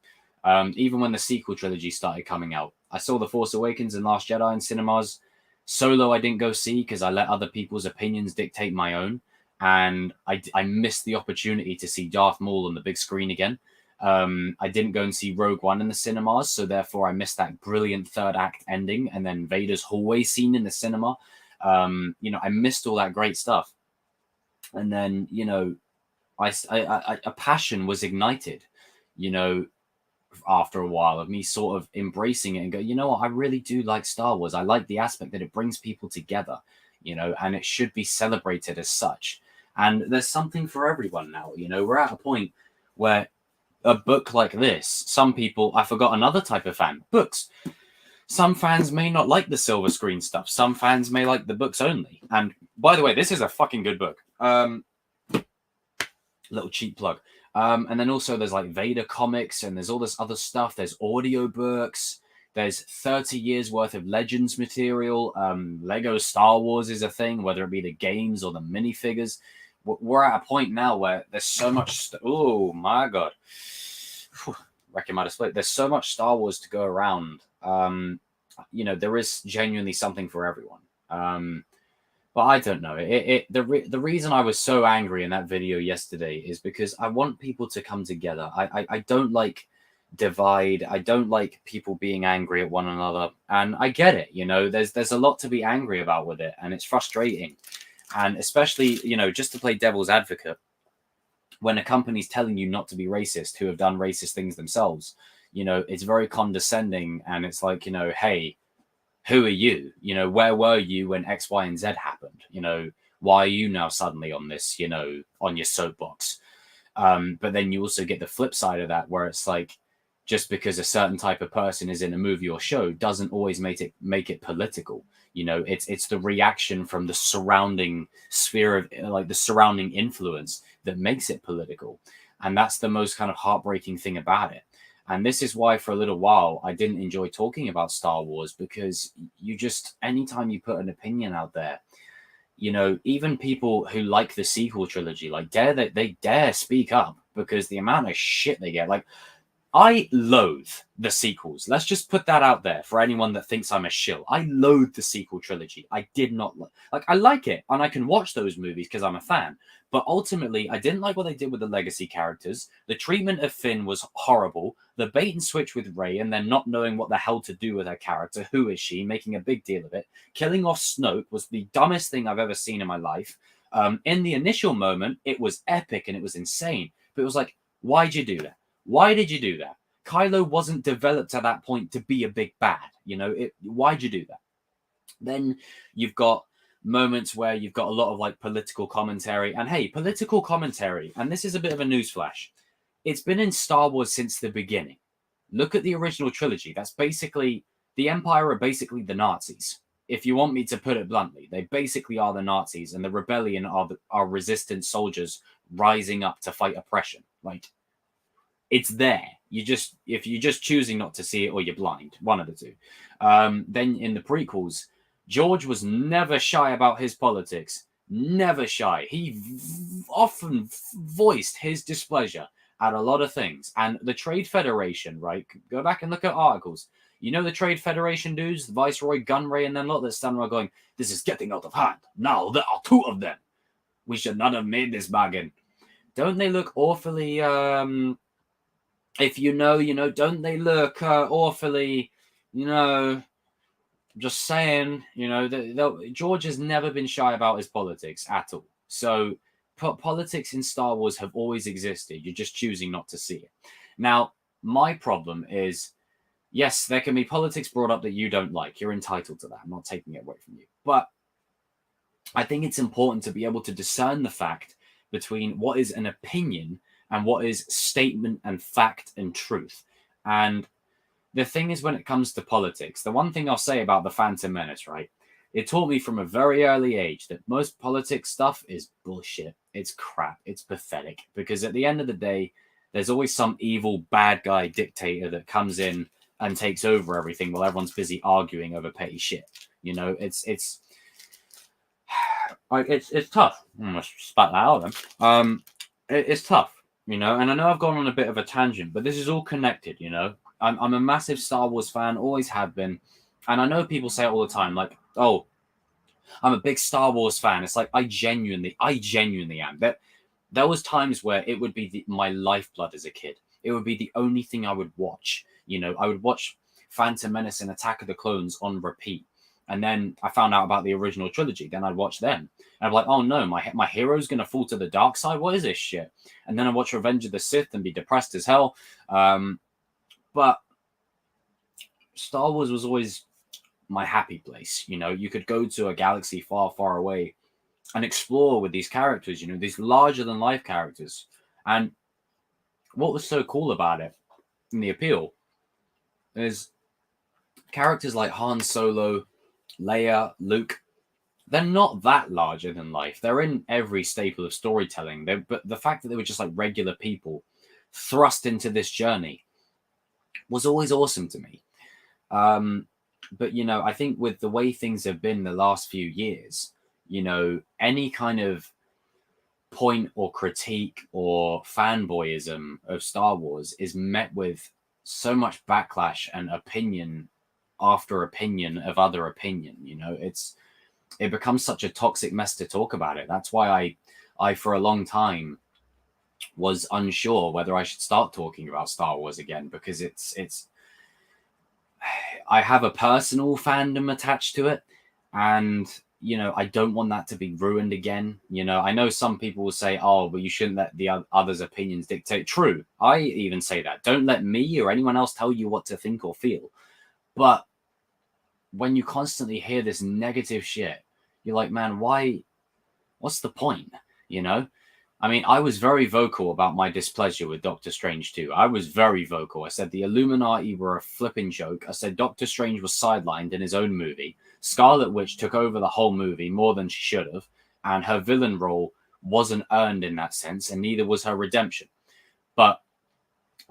Speaker 2: Even when the sequel trilogy started coming out, I saw The Force Awakens and Last Jedi in cinemas. Solo I didn't go see because I let other people's opinions dictate my own. And I missed the opportunity to see Darth Maul on the big screen again. I didn't go and see Rogue One in the cinemas, so therefore I missed that brilliant third act ending and then Vader's hallway scene in the cinema. I missed all that great stuff. And then, a passion was ignited, after a while of me sort of embracing it and go, you know what, I really do like Star Wars. I like the aspect that it brings people together, and it should be celebrated as such. And there's something for everyone now. We're at a point where a book like this, some people, I forgot another type of fan, books. Some fans may not like the silver screen stuff. Some fans may like the books only. And by the way, this is a fucking good book. Little cheap plug. And then also there's like Vader comics and there's all this other stuff. There's audiobooks. There's 30 years worth of Legends material. Lego Star Wars is a thing, whether it be the games or the minifigures. We're at a point now where there's so much. Oh my God. Wrecking my display. There's so much Star Wars to go around. There is genuinely something for everyone. But I don't know. The reason I was so angry in that video yesterday is because I want people to come together. I don't like divide. I don't like people being angry at one another. And I get it. There's a lot to be angry about with it, and it's frustrating. And especially, just to play devil's advocate, when a company's telling you not to be racist, who have done racist things themselves, it's very condescending, and it's like, hey, who are you? Where were you when X, Y, and Z happened? Why are you now suddenly on this, on your soapbox? But then you also get the flip side of that, where it's like, just because a certain type of person is in a movie or show doesn't always make it political. It's the reaction from the surrounding sphere of, like, the surrounding influence that makes it political. And that's the most kind of heartbreaking thing about it. And this is why for a little while I didn't enjoy talking about Star Wars, because anytime you put an opinion out there, even people who like the sequel trilogy, like they dare speak up, because the amount of shit they get, like, I loathe the sequels. Let's just put that out there for anyone that thinks I'm a shill. I loathe the sequel trilogy. I did not I like it, and I can watch those movies because I'm a fan. But ultimately, I didn't like what they did with the legacy characters. The treatment of Finn was horrible. The bait and switch with Rey, and then not knowing what the hell to do with her character. Who is she? Making a big deal of it. Killing off Snoke was the dumbest thing I've ever seen in my life. In the initial moment, it was epic and it was insane. But it was like, why'd you do that? Why did you do that? Kylo wasn't developed at that point to be a big bad. Why'd you do that? Then you've got moments where you've got a lot of like political commentary. And hey, political commentary, and this is a bit of a newsflash, it's been in Star Wars since the beginning. Look at the original trilogy. That's basically, the Empire are basically the Nazis. If you want me to put it bluntly, they basically are the Nazis, and the rebellion are resistant soldiers rising up to fight oppression. Like, it's there. If you're just choosing not to see it, or you're blind, one of the two. Then in the prequels, George was never shy about his politics. Never shy. He often voiced his displeasure at a lot of things. And the Trade Federation, right? Go back and look at articles. The Trade Federation dudes, the Viceroy, Gunray, and them lot that stand around going, this is getting out of hand. Now there are two of them. We should not have made this bargain. Don't they look awfully... if don't they look awfully, just saying, George has never been shy about his politics at all. So politics in Star Wars have always existed. You're just choosing not to see it. Now, my problem is, yes, there can be politics brought up that you don't like. You're entitled to that. I'm not taking it away from you. But I think it's important to be able to discern the fact between what is an opinion and what is statement and fact and truth. And the thing is, when it comes to politics, the one thing I'll say about the Phantom Menace, right? It taught me from a very early age that most politics stuff is bullshit. It's crap. It's pathetic. Because at the end of the day, there's always some evil bad guy dictator that comes in and takes over everything while everyone's busy arguing over petty shit. It's tough. I'm gonna spat that out then. It's tough. And I know I've gone on a bit of a tangent, but this is all connected, I'm a massive Star Wars fan, always have been. And I know people say it all the time, like, oh, I'm a big Star Wars fan. It's like, I genuinely am. There was times where it would be my lifeblood as a kid. it would be the only thing I would watch. You know, I would watch Phantom Menace and Attack of the Clones on repeat. And then I found out about the original trilogy. Then I'd watch them. And I'm like, oh no, my hero's going to fall to the dark side? What is this shit? And then I watch Revenge of the Sith and be depressed as hell. But Star Wars was always my happy place. You know, you could go to a galaxy far, far away and explore with these characters, you know, these larger than life characters. And what was so cool about it, and the appeal, is characters like Han Solo, Leia, Luke. They're not that larger than life. They're in every staple of storytelling. But the fact that they were just like regular people thrust into this journey was always awesome to me. But, you know, I think with the way things have been the last few years, you know, any kind of point or critique or fanboyism of Star Wars is met with so much backlash and opinion after opinion of other opinion. You know, it becomes such a toxic mess to talk about it. That's why I for a long time was unsure whether I should start talking about Star Wars again, because it's I have a personal fandom attached to it, and you know, I don't want that to be ruined again. You know, I know some people will say, oh, but you shouldn't let the others' opinions dictate. True, I even say that. Don't let me or anyone else tell you what to think or feel. But when you constantly hear this negative shit, you're like, man, why? What's the point? You know? I mean, I was very vocal about my displeasure with Doctor Strange 2. I was very vocal. I said the Illuminati were a flipping joke. I said Doctor Strange was sidelined in his own movie. Scarlet Witch took over the whole movie more than she should have, and her villain role wasn't earned in that sense, and neither was her redemption. But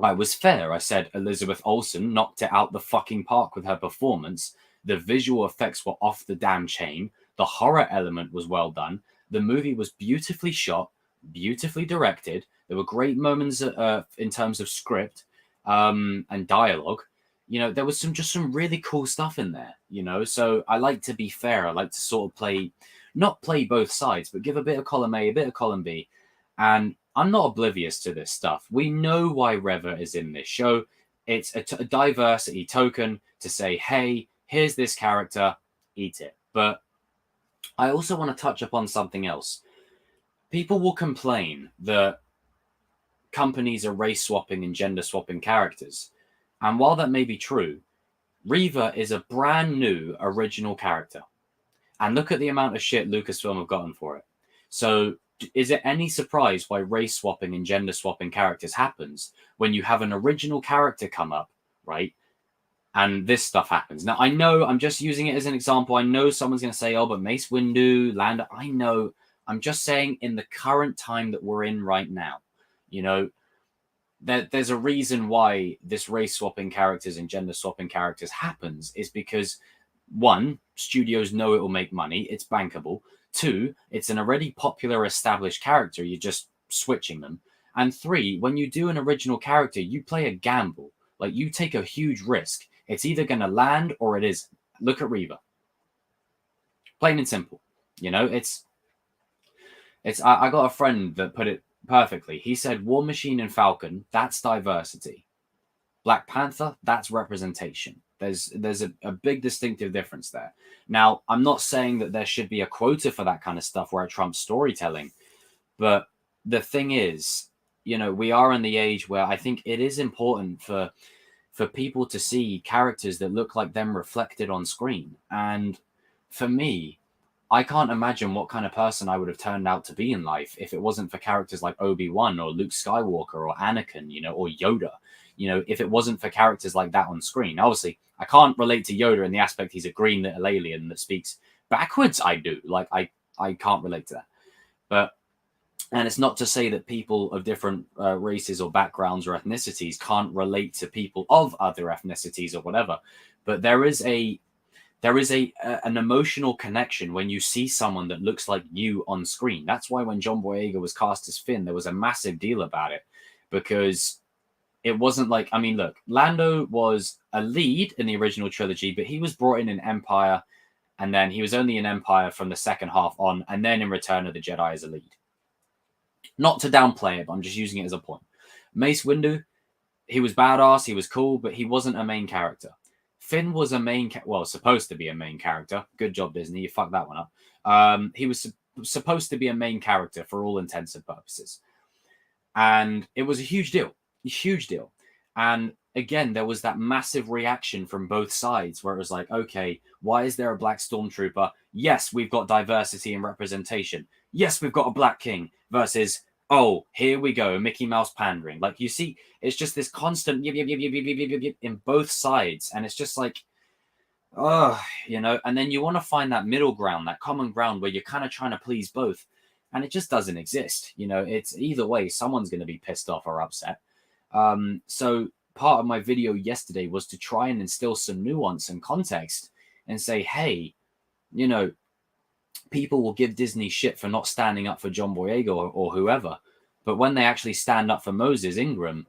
Speaker 2: I was fair. I said Elizabeth Olsen knocked it out the fucking park with her performance. The visual effects were off the damn chain. The horror element was well done. The movie was beautifully shot, beautifully directed. There were great moments in terms of script and dialogue. You know, there was some really cool stuff in there, you know. So I like to be fair. I like to sort of not play both sides, but give a bit of column A, a bit of column B. And I'm not oblivious to this stuff. We know why Reva is in this show. It's a diversity token to say, hey, here's this character, eat it. But I also want to touch upon something else. People will complain that companies are race swapping and gender swapping characters. And while that may be true, Reva is a brand new original character. And look at the amount of shit Lucasfilm have gotten for it. So is it any surprise why race swapping and gender swapping characters happens when you have an original character come up, right? And this stuff happens. Now, I know I'm just using it as an example. I know someone's going to say, oh, but Mace Windu, Lando. I know. I'm just saying in the current time that we're in right now, you know, there's a reason why this race swapping characters and gender swapping characters happens is because, one, studios know it will make money. It's bankable. Two, it's an already popular established character. You're just switching them. And three, when you do an original character, you play a gamble. Like, you take a huge risk. It's either going to land or it isn't. Look at Reva. Plain and simple. You know, I got a friend that put it perfectly. He said War Machine and Falcon, that's diversity. Black Panther, that's representation. There's a big distinctive difference there. Now, I'm not saying that there should be a quota for that kind of stuff where it trumps storytelling. But the thing is, you know, we are in the age where I think it is important for people to see characters that look like them reflected on screen. And for me, I can't imagine what kind of person I would have turned out to be in life if it wasn't for characters like Obi-Wan or Luke Skywalker or Anakin, you know, or Yoda. You know, if it wasn't for characters like that on screen. Obviously, I can't relate to Yoda in the aspect he's a green little alien that speaks backwards. I do. Like, I can't relate to that. But, and it's not to say that people of different races or backgrounds or ethnicities can't relate to people of other ethnicities or whatever. But there is an emotional connection when you see someone that looks like you on screen. That's why when John Boyega was cast as Finn, there was a massive deal about it, because it wasn't like, I mean, look, Lando was a lead in the original trilogy, but he was brought in Empire, and then he was only in Empire from the second half on, and then in Return of the Jedi as a lead. Not to downplay it, but I'm just using it as a point. Mace Windu, he was badass, he was cool, but he wasn't a main character. Finn was a supposed to be a main character. Good job, Disney. You fucked that one up. He was supposed to be a main character for all intents and purposes. And it was a huge deal. And again, there was that massive reaction from both sides where it was like, okay, why is there a black stormtrooper? Yes, we've got diversity and representation. Yes, we've got a black king versus, oh, here we go, Mickey Mouse pandering. Like, you see, it's just this constant in both sides. And it's just like, and then you want to find that middle ground, that common ground where you're kind of trying to please both. And it just doesn't exist. It's either way, someone's going to be pissed off or upset. So part of my video yesterday was to try and instill some nuance and context and say, hey, people will give Disney shit for not standing up for John Boyega or whoever. But when they actually stand up for Moses Ingram,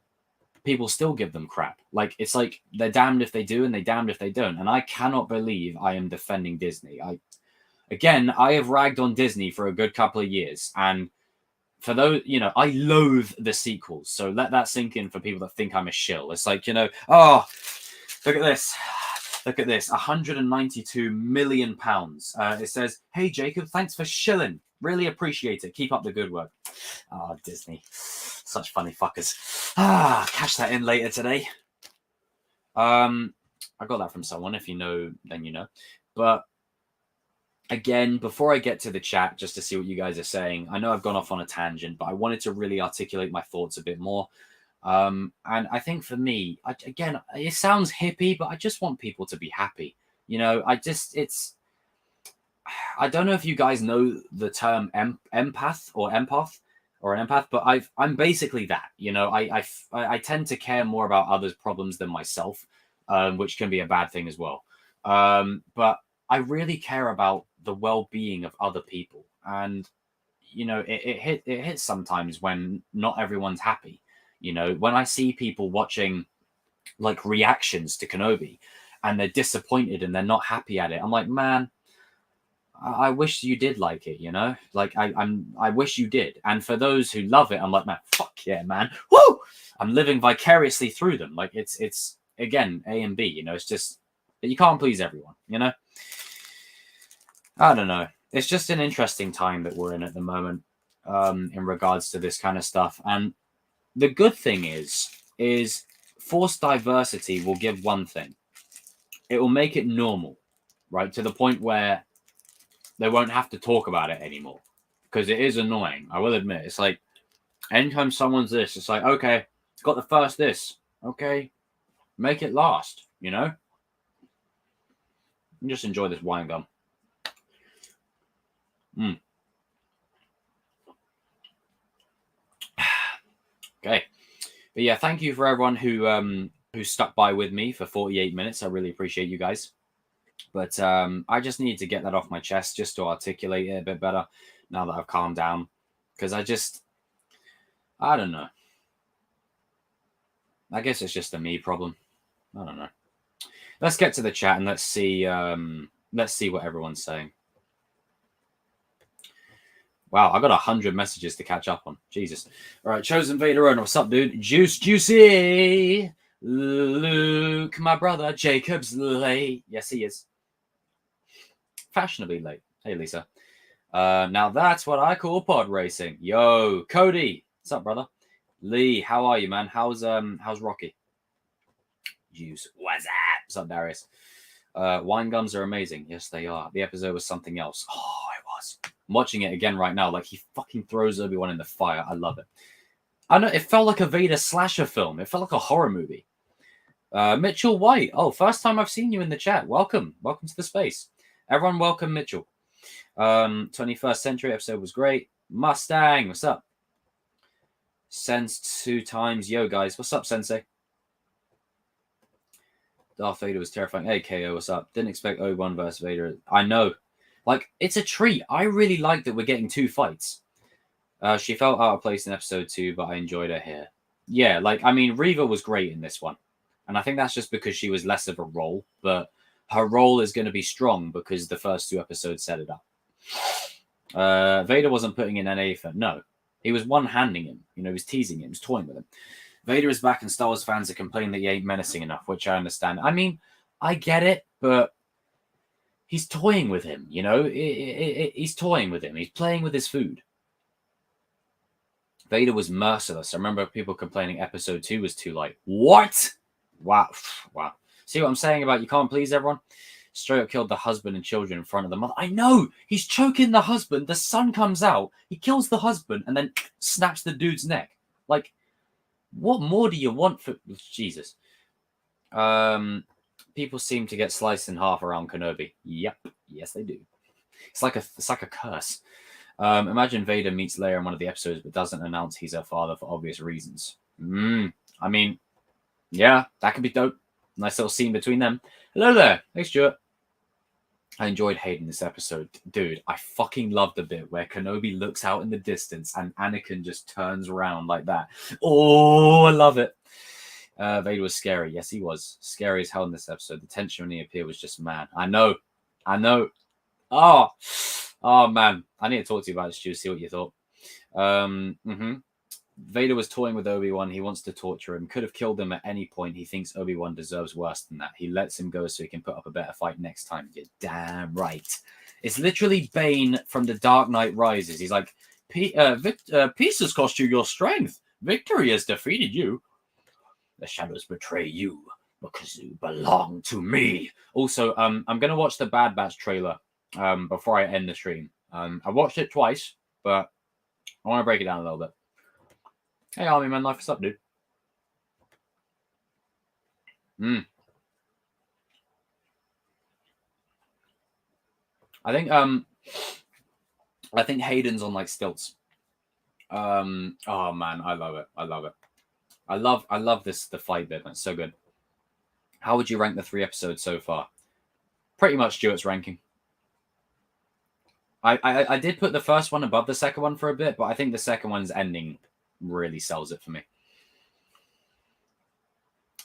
Speaker 2: people still give them crap. Like, it's like they're damned if they do and they're damned if they don't. And I cannot believe I am defending Disney. I have ragged on Disney for a good couple of years. And for those, I loathe the sequels. So let that sink in for people that think I'm a shill. It's like, oh, look at this. Look at this. £192 million. It says, hey, Jacob, thanks for shilling. Really appreciate it. Keep up the good work. Oh, Disney. Such funny fuckers. Cash that in later today. I got that from someone. If you know, then you know. But again, before I get to the chat, just to see what you guys are saying, I know I've gone off on a tangent, but I wanted to really articulate my thoughts a bit more. And I think for me, again, it sounds hippie, but I just want people to be happy. I don't know if you guys know the term empath, but I'm basically that. I tend to care more about others' problems than myself, which can be a bad thing as well. But I really care about the well-being of other people, and it hits sometimes when not everyone's happy. When I see people watching like reactions to Kenobi and they're disappointed and they're not happy at it, I'm like, man, I wish you did like it, like I wish you did. And for those who love it, I'm like, man, fuck yeah, man. Woo! I'm living vicariously through them. Like it's again, A and B, it's just, you can't please everyone, I don't know. It's just an interesting time that we're in at the moment, in regards to this kind of stuff. And the good thing is forced diversity will give one thing. It will make it normal, right? To the point where they won't have to talk about it anymore, because it is annoying. I will admit, it's like anytime someone's this, it's like, okay, got the first this, okay, make it last, Just enjoy this wine gum. Okay, but yeah, thank you for everyone who stuck by with me for 48 minutes. I really appreciate you guys. But I just need to get that off my chest just to articulate it a bit better now that I've calmed down. Because I don't know. I guess it's just a me problem. I don't know. Let's get to the chat and let's see what everyone's saying. Wow, I got 100 messages to catch up on. Jesus. All right, Chosen Vader Owner. What's up, dude? Juicy. Luke, my brother. Jacob's late. Yes, he is. Fashionably late. Hey, Lisa. Now that's what I call pod racing. Yo, Cody. What's up, brother? Lee, how are you, man? How's Rocky? Juice. What's up? What's up, Darius? Wine gums are amazing. Yes, they are. The episode was something else. Oh, it was. I'm watching it again right now. Like, he fucking throws Obi-Wan in the fire. I love it. I know, it felt like a Vader slasher film. It felt like a horror movie. Mitchell White. Oh, first time I've seen you in the chat. Welcome. Welcome to the space. Everyone welcome Mitchell. 21st Century episode was great. Mustang, what's up? Sense 2 times. Yo, guys. What's up, Sensei? Darth Vader was terrifying. Hey, KO, what's up? Didn't expect Obi-Wan versus Vader. I know. Like, it's a treat. I really like that we're getting 2 fights. She felt out of place in episode 2, but I enjoyed her here. Yeah, like, I mean, Reva was great in this one. And I think that's just because she was less of a role. But her role is going to be strong because the first 2 episodes set it up. Vader wasn't putting in any effort. No. He was one-handing him. He was teasing him. He was toying with him. Vader is back and Star Wars fans are complaining that he ain't menacing enough, which I understand. I mean, I get it, but he's toying with him, you know? He's toying with him. He's playing with his food. Vader was merciless. I remember people complaining episode 2 was too light. What? Wow. Wow. See what I'm saying about you can't please everyone? Straight up killed the husband and children in front of the mother. I know! He's choking the husband. The son comes out. He kills the husband and then snaps the dude's neck. Like, what more do you want for... Jesus. People seem to get sliced in half around Kenobi. Yep. Yes, they do. It's like a curse. Imagine Vader meets Leia in one of the episodes but doesn't announce he's her father for obvious reasons. I mean, yeah, that could be dope. Nice little scene between them. Hello there. Hey, Stuart. I enjoyed Hayden this episode. Dude, I fucking loved the bit where Kenobi looks out in the distance and Anakin just turns around like that. Oh, I love it. Vader was scary. Yes, he was. Scary as hell in this episode. The tension when he appeared was just mad. I know. Oh, man. I need to talk to you about this, Stu. See what you thought. Vader was toying with Obi-Wan. He wants to torture him. Could have killed him at any point. He thinks Obi-Wan deserves worse than that. He lets him go so he can put up a better fight next time. You're damn right. It's literally Bane from The Dark Knight Rises. He's like, peace has cost you your strength. Victory has defeated you. The shadows betray you because you belong to me. Also, I'm going to watch the Bad Batch trailer before I end the stream. I watched it twice, but I want to break it down a little bit. Hey, Army Man Life, what's up, dude? I think Hayden's on like stilts. Oh man, I love it. I love the fight bit. It's so good. How would you rank the 3 episodes so far? Pretty much Stuart's ranking. I did put the first one above the second one for a bit, but I think the second one's ending really sells it for me.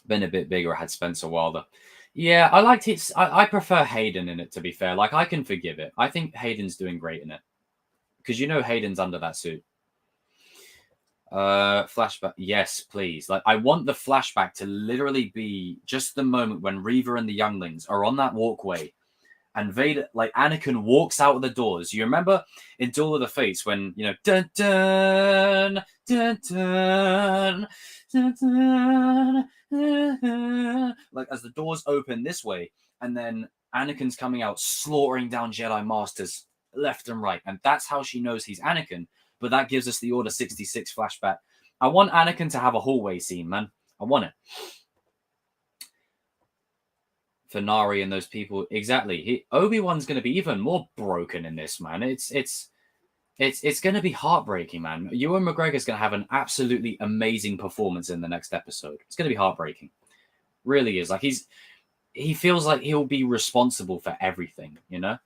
Speaker 2: Been a bit bigger. I had Spencer Wilder. Yeah, I liked it. I prefer Hayden in it, to be fair. Like, I can forgive it. I think Hayden's doing great in it. Because you know Hayden's under that suit. Flashback. Yes, please. Like, I want the flashback to literally be just the moment when Reva and the younglings are on that walkway and Vader, like Anakin walks out of the doors. You remember in Duel of the Fates when, you know, dun dun dun dun dun dun, dun, like as the doors open this way, and then Anakin's coming out slaughtering down Jedi Masters left and right, and that's how she knows he's Anakin. But that gives us the Order 66 flashback. I want Anakin to have a hallway scene, man. I want it. For Nari and those people, exactly. Obi-Wan's going to be even more broken in this, man. It's going to be heartbreaking, man. Ewan McGregor's going to have an absolutely amazing performance in the next episode. It's going to be heartbreaking, really is. Like he feels like he'll be responsible for everything, you know.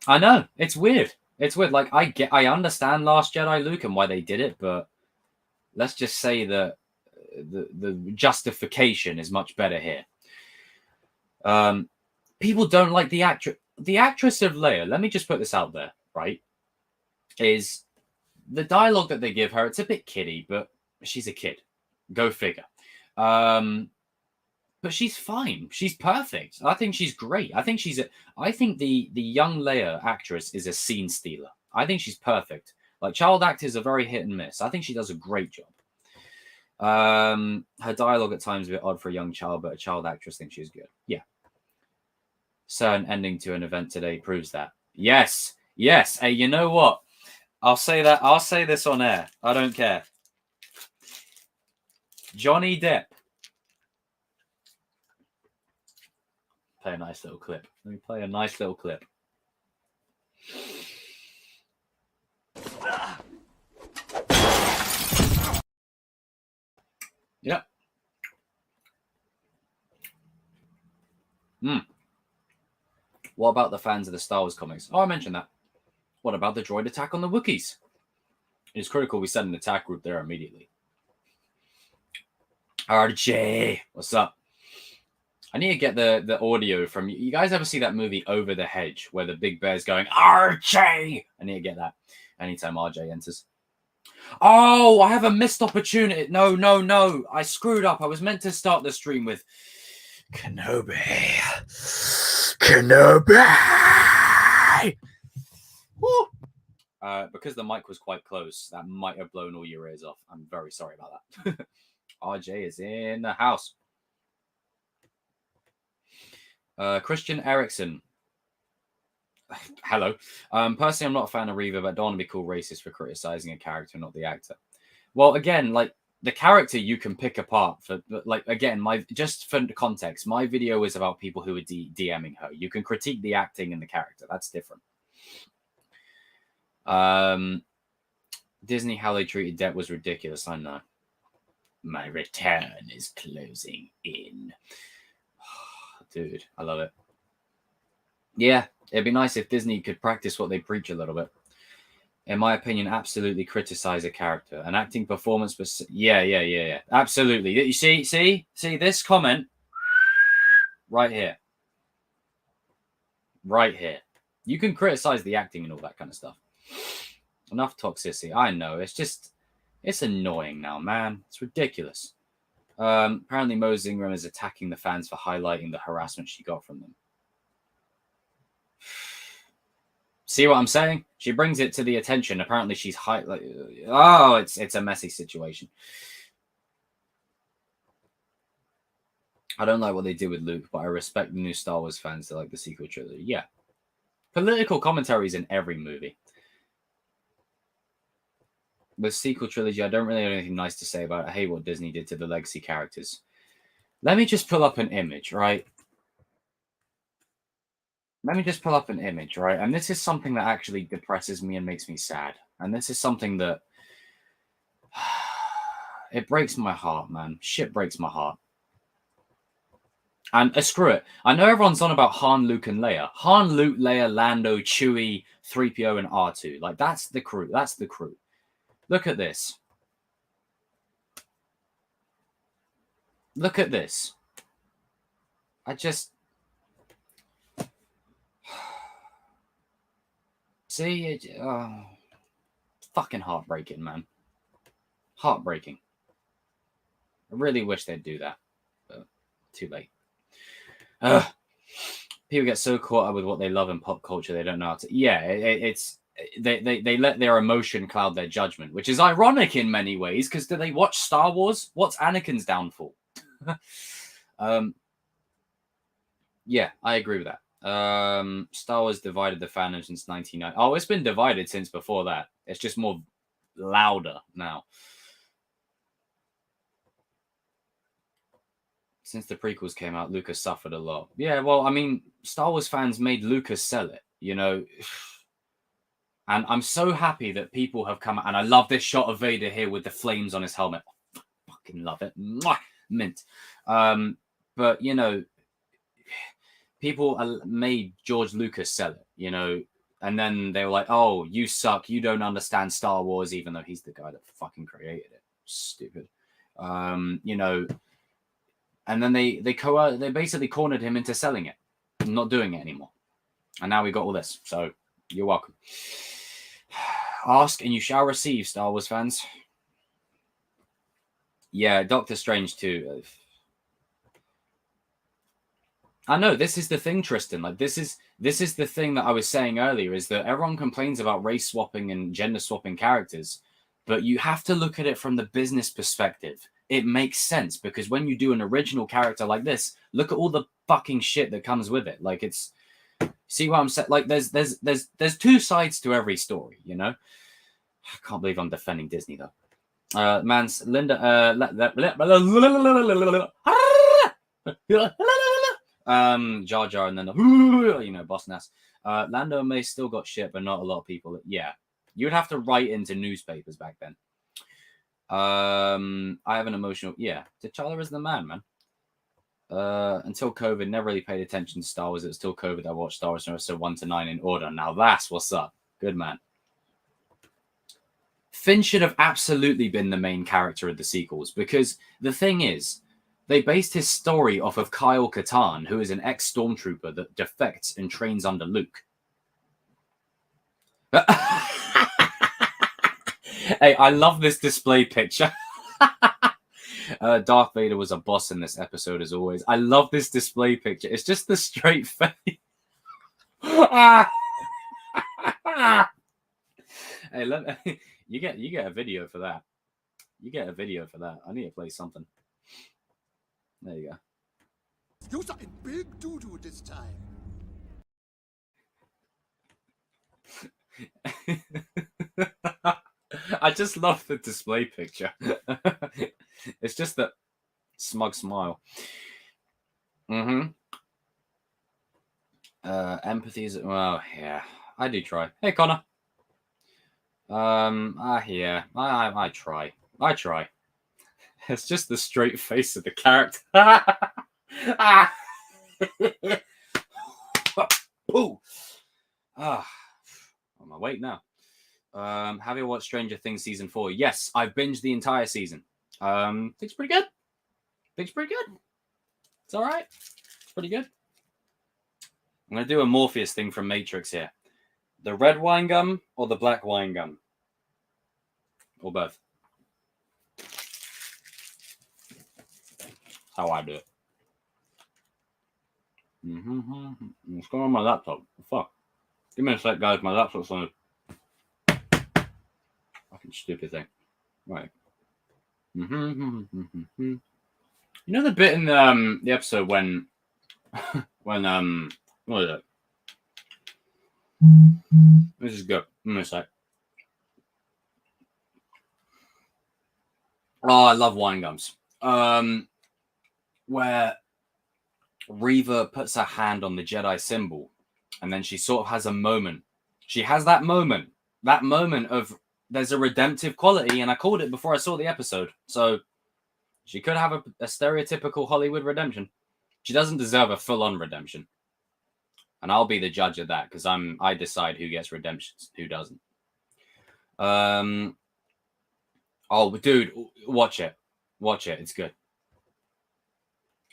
Speaker 2: I know it's weird. It's weird. Like I understand Last Jedi, Luke, and why they did it, but let's just say that the justification is much better here. People don't like the actress. The actress of Leia, let me just put this out there, right? Is the dialogue that they give her, it's a bit kiddie, but she's a kid. Go figure. But she's fine. She's perfect. I think she's great. I think the young Leia actress is a scene stealer. I think she's perfect. Like, child actors are very hit and miss. I think she does a great job. Her dialogue at times is a bit odd for a young child, but a child actress thinks she's good. Yeah. Certain ending to an event today proves that. Yes. Hey, you know what? I'll say this on air. I don't care. Johnny Depp. Play a nice little clip. Let me play a nice little clip. Yep. What about the fans of the Star Wars comics? Oh, I mentioned that. What about the droid attack on the Wookiees? It's critical we set an attack group there immediately. RJ, what's up? I need to get the audio from you. You guys ever see that movie Over the Hedge where the big bear's going, RJ? I need to get that anytime RJ enters. Oh, I have a missed opportunity. No. I screwed up. I was meant to start the stream with Kenobi. Woo! Because the mic was quite close, that might have blown all your ears off. I'm very sorry about that. RJ is in the house. Christian Erickson. Hello. Personally, I'm not a fan of Reva, but don't want to be called racist for criticizing a character, not the actor. Well, again, like the character you can pick apart for, like, again, just for context, my video is about people who are DMing her. You can critique the acting and the character. That's different. Disney, how they treated Depp was ridiculous. I know. My return is closing in. Dude, I love it. Yeah, it'd be nice if Disney could practice what they preach a little bit. In my opinion, absolutely criticize a character. An acting performance, but yeah. Absolutely. You see this comment right here. Right here. You can criticize the acting and all that kind of stuff. Enough toxicity. I know. It's annoying now, man. It's ridiculous. Apparently Mose Ingram is attacking the fans for highlighting the harassment she got from them. See what I'm saying? She brings it to the attention. Apparently she's it's a messy situation. I don't like what they did with Luke, but I respect the new Star Wars fans that like the sequel trilogy. Yeah. Political commentaries in every movie. With sequel trilogy, I don't really have anything nice to say about it. I hate what Disney did to the legacy characters. Let me just pull up an image, right? And this is something that actually depresses me and makes me sad. And this is something that it breaks my heart, man. Shit breaks my heart. And screw it. I know everyone's on about Han, Luke, and Leia. Han, Luke, Leia, Lando, Chewie, 3PO, and R2. Like, that's the crew. Look at this. I just... See? Fucking heartbreaking, man. Heartbreaking. I really wish they'd do that. But too late. People get so caught up with what they love in pop culture, they don't know how to... Yeah, it's... They let their emotion cloud their judgment, which is ironic in many ways, because do they watch Star Wars? What's Anakin's downfall? Yeah, I agree with that. Star Wars divided the fandom since 1990. Oh, it's been divided since before that. It's just more louder now. Since the prequels came out, Lucas suffered a lot. Yeah, well, I mean, Star Wars fans made Lucas sell it, you know. And I'm so happy that people have come out. And I love this shot of Vader here with the flames on his helmet. I fucking love it. Mwah! Mint. But, you know, people made George Lucas sell it, you know. And then they were like, oh, you suck. You don't understand Star Wars, even though he's the guy that fucking created it. Stupid. You know. And then they basically cornered him into selling it, not doing it anymore. And now we got all this. So you're welcome. Ask and you shall receive, Star Wars fans. Yeah, Doctor Strange too. I know this is the thing, Tristan. Like this is the thing that I was saying earlier, is that everyone complains about race swapping and gender swapping characters, but you have to look at it from the business perspective. It makes sense, because when you do an original character like this, look at all the fucking shit that comes with it. Like, it's, see what I'm saying? Like, there's two sides to every story, you know? I can't believe I'm defending Disney though. Man's Linda, Jar Jar, and then you know, boss Nass. Lando May still got shit, but not a lot of people. Yeah, you'd have to write into newspapers back then. I have an emotional... Yeah, T'Challa is the man. Until COVID, never really paid attention to Star Wars. It was till COVID I watched Star Wars from episode 1 to 9 in order. Now that's what's up. Good man. Finn should have absolutely been the main character of the sequels, because the thing is, they based his story off of Kyle Katarn, who is an ex-stormtrooper that defects and trains under Luke. Hey, I love this display picture. Darth Vader was a boss in this episode, as always. I love this display picture. It's just the straight face. Hey, you get a video for that. You get a video for that. I need to play something. There you go.
Speaker 1: You saw a big doo-doo this time.
Speaker 2: I just love the display picture. It's just that smug smile. Empathy is, well, yeah, I do try. Hey, Connor. Yeah, I try. It's just the straight face of the character. Ooh. I'm awake now. Have you watched Stranger Things season 4? Yes, I've binged the entire season. Think it's pretty good. It's all right. It's pretty good. I'm gonna do a Morpheus thing from Matrix here. The red wine gum or the black wine gum, or both. How I do it. What's going on my laptop? Fuck. Give me a sec, guys. My laptop's on a fucking stupid thing. Right. You know the bit in the episode when what is it? Let's just go. Give me a sec. Oh, I love wine gums. Where Reva puts her hand on the Jedi symbol, and then she sort of has a moment. She has that moment of there's a redemptive quality, and I called it before I saw the episode. So she could have a stereotypical Hollywood redemption. She doesn't deserve a full-on redemption, and I'll be the judge of that because I decide who gets redemptions, who doesn't. Oh, dude, watch it. It's good.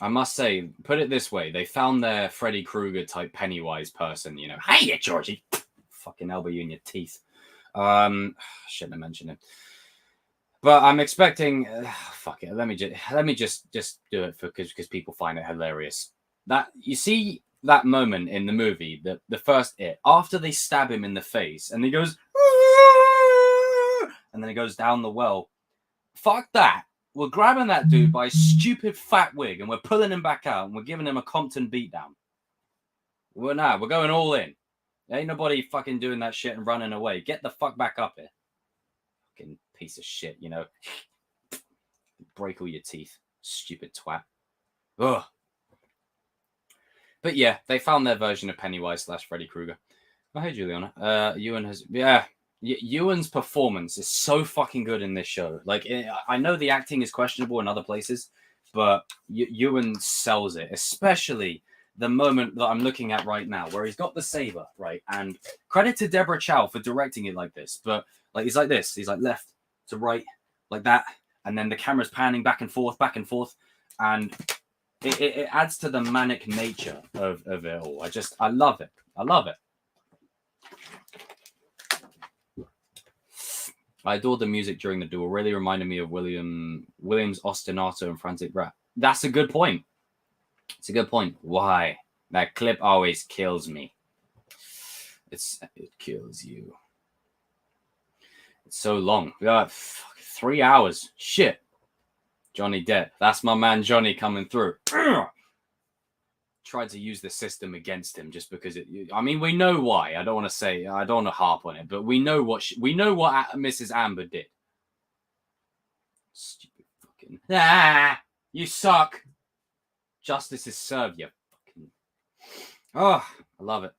Speaker 2: I must say, put it this way: they found their Freddy Krueger type Pennywise person. You know, hey, Georgie, fucking elbow you in your teeth. Shouldn't have mentioned him. But I'm expecting. Fuck it. Let me just do it because people find it hilarious. That you see that moment in the movie, the first It, after they stab him in the face, and he goes, and then he goes down the well. Fuck that. We're grabbing that dude by a stupid fat wig and we're pulling him back out and we're giving him a Compton beatdown. We're going all in. Ain't nobody fucking doing that shit and running away. Get the fuck back up here. Fucking piece of shit, you know. Break all your teeth. Stupid twat. Ugh. But yeah, they found their version of Pennywise / Freddy Krueger. Oh, hey, Juliana. Ewan has... Yeah. Ewan's performance is so fucking good in this show. Like, I know the acting is questionable in other places, but Ewan sells it, especially the moment that I'm looking at right now, where he's got the saber, right? And credit to Deborah Chow for directing it like this, but like he's like this. He's like left to right, like that, and then the camera's panning back and forth, and it adds to the manic nature of it all. I love it. I adored the music during the duel. Really reminded me of Williams' ostinato and frantic rap. That's a good point. It's a good point. Why? That clip always kills me. It kills you. It's so long. We got 3 hours. Shit. Johnny Depp. That's my man Johnny coming through. Tried to use the system against him just because I mean, we know why. I don't want to harp on it, but we know what Mrs. Amber did. Stupid fucking. You suck. Justice is served, you fucking. Oh, I love it.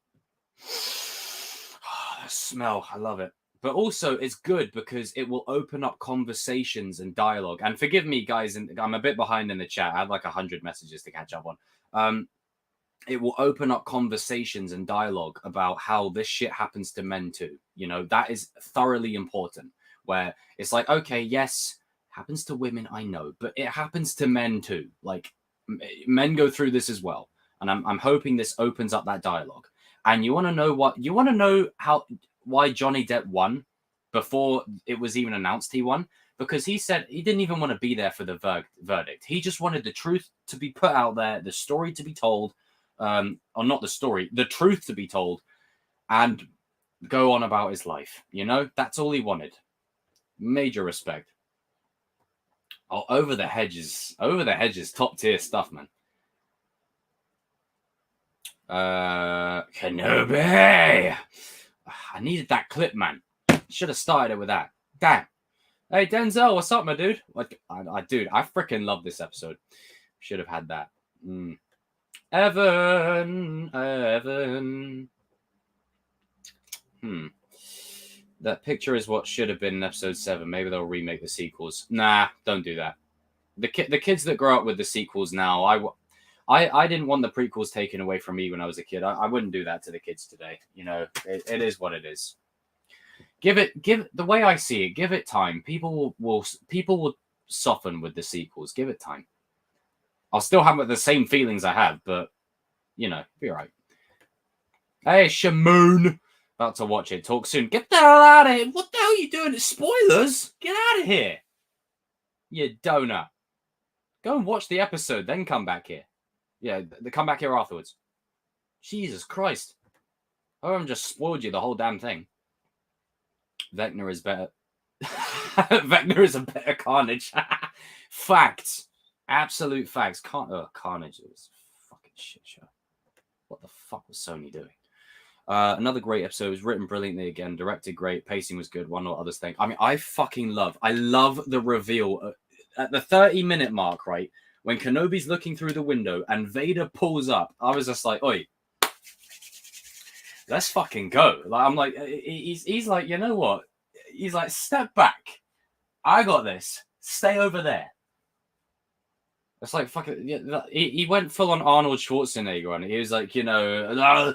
Speaker 2: Oh, the smell. I love it. But also, it's good because it will open up conversations and dialogue. And forgive me, guys, and I'm a bit behind in the chat. I have like 100 messages to catch up on. It will open up conversations and dialogue about how this shit happens to men too. You know, that is thoroughly important. Where it's like, okay, yes, happens to women, I know, but it happens to men too. Like, men go through this as well. And I'm hoping this opens up that dialogue. And you want to know why Johnny Depp won? before it was even announced he won, because he said he didn't even want to be there for the verdict. He just wanted the truth to be put out there, the story to be told, or not the story, the truth to be told, and go on about his life. You know, that's all he wanted. Major respect. Oh, over the hedges, top tier stuff, man. Kenobi. I needed that clip, man. Should have started it with that. Damn. Hey, Denzel, what's up, my dude? Like, dude, I freaking love this episode. Should have had that. Evan. That picture is what should have been in episode 7. Maybe they'll remake the sequels. Nah, don't do that. The kids that grow up with the sequels now, I didn't want the prequels taken away from me when I was a kid. I wouldn't do that to the kids today. You know, it is what it is. Give it the way I see it. Give it time. People will soften with the sequels. Give it time. I'll still have the same feelings I have, but you know, be all right. Hey, Shamoon, about to watch it. Talk soon. Get the hell out of here! What the hell are you doing? It's spoilers. Get out of here, you donut. Go and watch the episode, then come back here. Yeah, come back here afterwards. Jesus Christ. I haven't just spoiled you the whole damn thing. Vecna is better. Vecna is a better Carnage. Facts. Absolute facts. Carnage is a fucking shit show. What the fuck was Sony doing? Another great episode. It was written brilliantly again. Directed great. Pacing was good. One or others thing. I mean, I love the reveal at the 30-minute mark, right? When Kenobi's looking through the window and Vader pulls up. I was just like, oi. Let's fucking go. Like, I'm like, he's like, you know what? He's like, step back. I got this. Stay over there. It's like, fucking, yeah, he went full on Arnold Schwarzenegger on it. He was like, you know,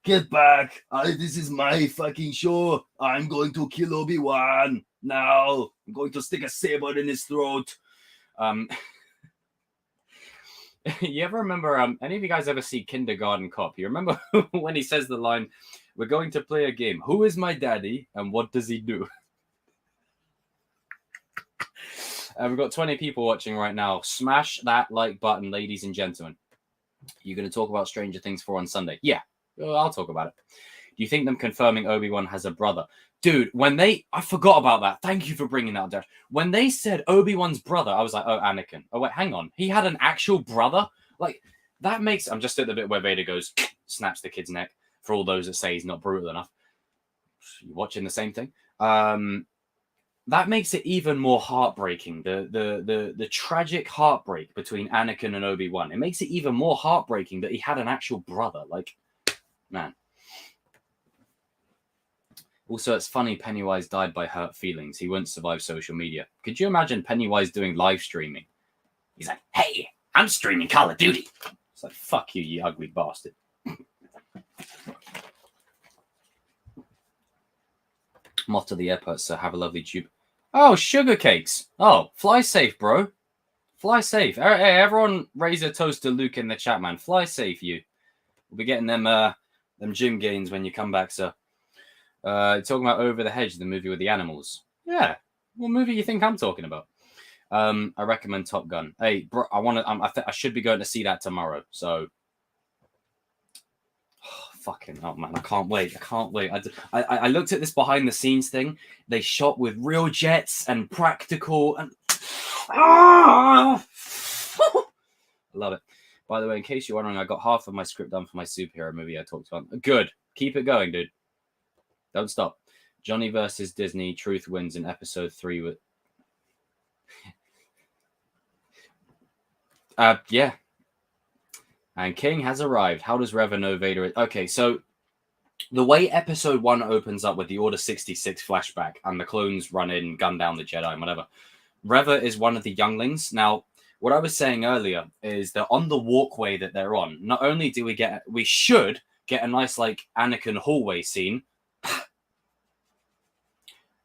Speaker 2: get back. This is my fucking show. I'm going to kill Obi-Wan. Now I'm going to stick a saber in his throat. You ever remember, any of you guys ever see Kindergarten Cop? You remember when he says the line, we're going to play a game. Who is my daddy and what does he do? We've got 20 people watching right now. Smash that like button, ladies and gentlemen. You're going to talk about Stranger Things 4 on Sunday? Yeah, I'll talk about it. Do you think them confirming Obi-Wan has a brother? Dude, I forgot about that. Thank you for bringing that up, Dash. When they said Obi-Wan's brother, I was like, oh, Anakin. Oh, wait, hang on. He had an actual brother? Like, that makes... I'm just at the bit where Vader goes, snaps the kid's neck, for all those that say he's not brutal enough. You watching the same thing? That makes it even more heartbreaking. The tragic heartbreak between Anakin and Obi-Wan. It makes it even more heartbreaking that he had an actual brother. Like, man. Also, it's funny Pennywise died by hurt feelings. He wouldn't survive social media. Could you imagine Pennywise doing live streaming? He's like, hey, I'm streaming Call of Duty. It's like, fuck you, you ugly bastard. I'm off to the airport, so have a lovely tube. Oh, sugar cakes. Oh, fly safe, bro. Fly safe. Hey, everyone raise a toast to Luke in the chat, man. Fly safe, you. We'll be getting them gym gains when you come back, sir. Talking about Over the Hedge, the movie with the animals. Yeah. What movie you think I'm talking about? I recommend Top Gun. Hey, bro, I should be going to see that tomorrow. So, oh man, I can't wait. I looked at this behind the scenes thing. They shot with real jets and practical and I love it. By the way, in case you're wondering, I got half of my script done for my superhero movie I talked about. Good. Keep it going, dude. Don't stop. Johnny versus Disney. Truth wins in episode 3 with... yeah. And King has arrived. How does Reva know Vader? Okay, so the way episode 1 opens up with the Order 66 flashback and the clones run in, gun down the Jedi and whatever. Reva is one of the younglings. Now, what I was saying earlier is that on the walkway that they're on, not only do we should get a nice, like, Anakin hallway scene.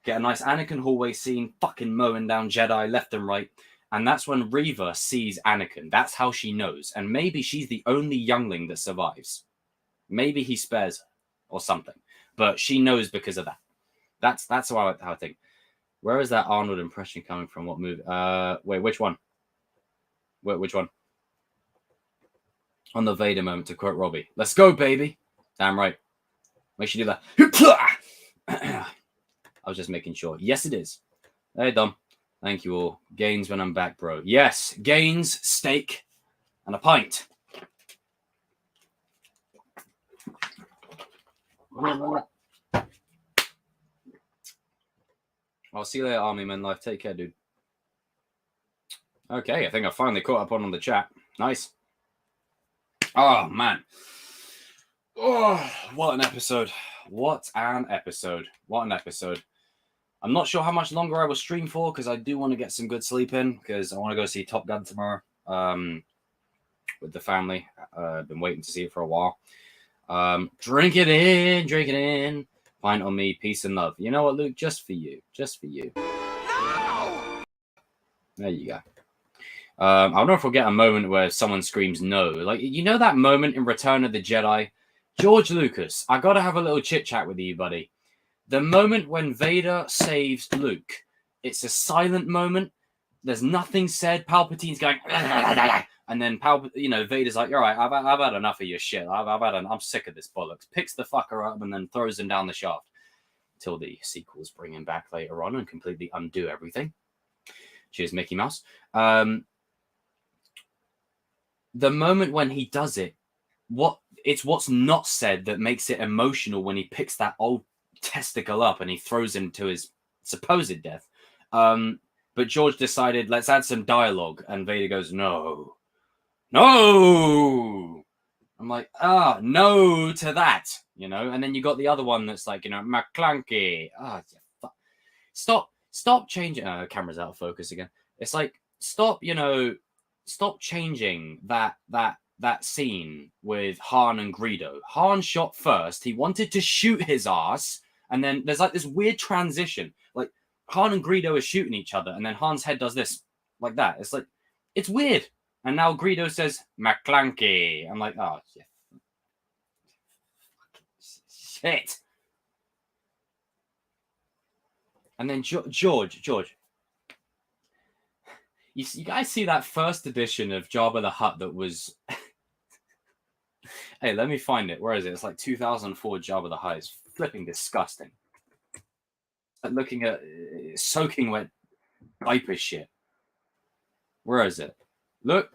Speaker 2: Get a nice Anakin hallway scene, fucking mowing down Jedi left and right. And that's when Reva sees Anakin. That's how she knows. And maybe she's the only youngling that survives. Maybe he spares her or something. But she knows because of that. That's how I think. Where is that Arnold impression coming from? What movie? Wait, which one? Wait, which one? On the Vader moment, to quote Robbie. Let's go, baby. Damn right. Make sure you do that. I was just making sure. Yes, it is. Hey, Dom. Thank you all. Gains when I'm back, bro. Yes, Gains, steak, and a pint. I'll see you later, Army Man Life. Take care, dude. Okay, I think I finally caught up on the chat. Nice. Oh, man. Oh, what an episode. What an episode. What an episode. I'm not sure how much longer I will stream for because I do want to get some good sleep in because I want to go see Top Gun tomorrow with the family. I've been waiting to see it for a while. Drink it in. Pint on me, peace and love. You know what, Luke? Just for you. Just for you. No! There you go. I'll never forget a moment where someone screams no. Like, you know that moment in Return of the Jedi? George Lucas, I got to have a little chit-chat with you, buddy. The moment when Vader saves Luke, it's a silent moment. There's nothing said. Palpatine's going... And then Vader's like, all right, I've had enough of your shit. I'm sick of this bollocks. Picks the fucker up and then throws him down the shaft. Till the sequels bring him back later on and completely undo everything. Cheers, Mickey Mouse. The moment when he does it, what's not said that makes it emotional when he picks that old testicle up and he throws him to his supposed death. But George decided, let's add some dialogue. And Vader goes, no. I'm like, no to that, And then you got the other one that's like, McClunky. Stop changing. Camera's out of focus again. It's like, stop changing that scene with Han and Greedo. Han shot first. He wanted to shoot his ass. And then there's like this weird transition. Like Han and Greedo are shooting each other. And then Han's head does this like that. It's like, it's weird. And now Greedo says, McClunky. I'm like, oh, yeah. Shit. And then George. You guys see that first edition of Jabba the Hutt that was... Hey, let me find it. Where is it? It's like 2004 Jabba the Hutt. It's flipping disgusting. Like looking at soaking wet diaper shit. Where is it? Look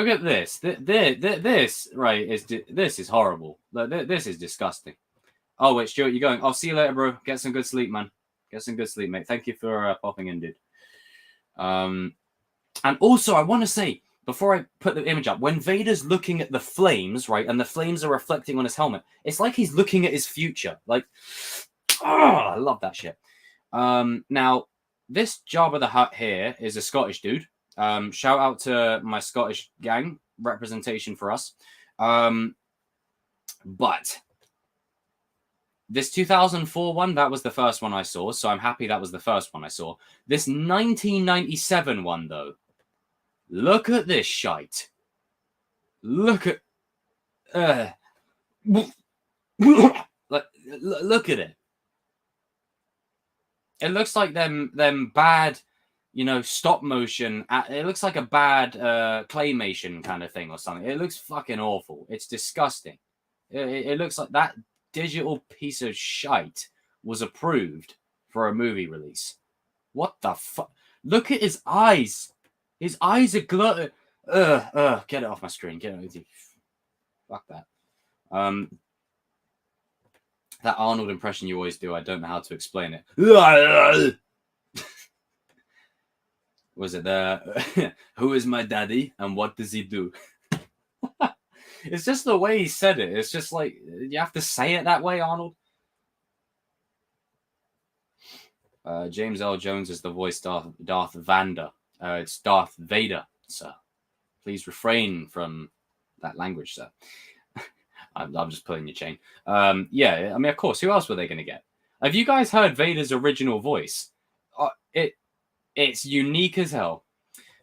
Speaker 2: at this. This right this is horrible. This is disgusting. Oh wait, Stuart, you're going. I'll see you later, bro. Get some good sleep, man. Get some good sleep, mate. Thank you for popping in, dude. And also, I want to say before I put the image up, when Vader's looking at the flames, right, and the flames are reflecting on his helmet, it's like he's looking at his future. Like, I love that shit. Now, this Jabba the Hutt here is a Scottish dude. Shout out to my Scottish gang, representation for us. But this 2004 one, that was the first one I saw, so I'm happy that was the first one I saw. This 1997 one, though, look at this shite. Look at... look at it. It looks like them bad... stop motion. It looks like a bad claymation kind of thing or something. It looks fucking awful. It's disgusting. It looks like that digital piece of shite was approved for a movie release. What the fuck? Look at his eyes. His eyes are glowing. Get it off my screen. Get it. Fuck that. That Arnold impression you always do. I don't know how to explain it. Was it there? Who is my daddy and what does he do? It's just the way he said it. It's just like, you have to say it that way, Arnold. James L. Jones is the voice Darth Vader. It's Darth Vader, sir. Please refrain from that language, sir. I'm just pulling your chain. Yeah, I mean, of course, who else were they going to get? Have you guys heard Vader's original voice? It's unique as hell.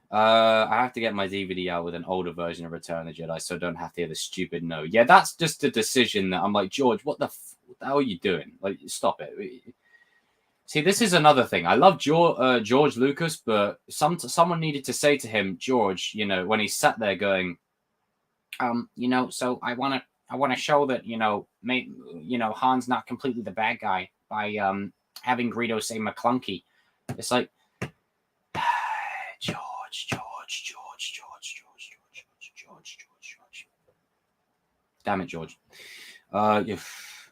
Speaker 2: I have to get my DVD out with an older version of Return of the Jedi, so I don't have to hear the stupid no. Yeah, that's just a decision that I'm like, George, what the hell are you doing? Like, stop it. See, this is another thing. I love George Lucas, but someone needed to say to him, George, when he sat there going, so I want to show that, Han's not completely the bad guy by having Greedo say McClunky. It's like, George. Damn it, George.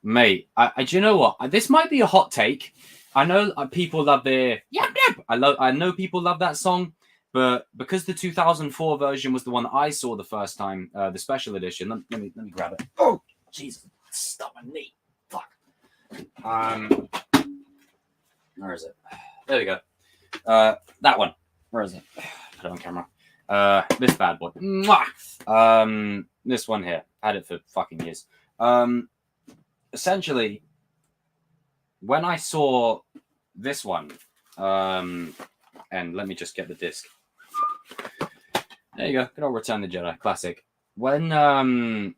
Speaker 2: Mate, do you know what? This might be a hot take. I know people love the yep. I know people love that song, but because the 2004 version was the one I saw the first time, the special edition. Let me grab it. Oh, Jesus! Stop my knee. Fuck. Where is it? There we go. That one. Where is it? Put it on camera. This bad boy. Mwah! This one here. Had it for fucking years. Essentially, when I saw this one, and let me just get the disc. There you go. Good old Return of the Jedi. Classic. When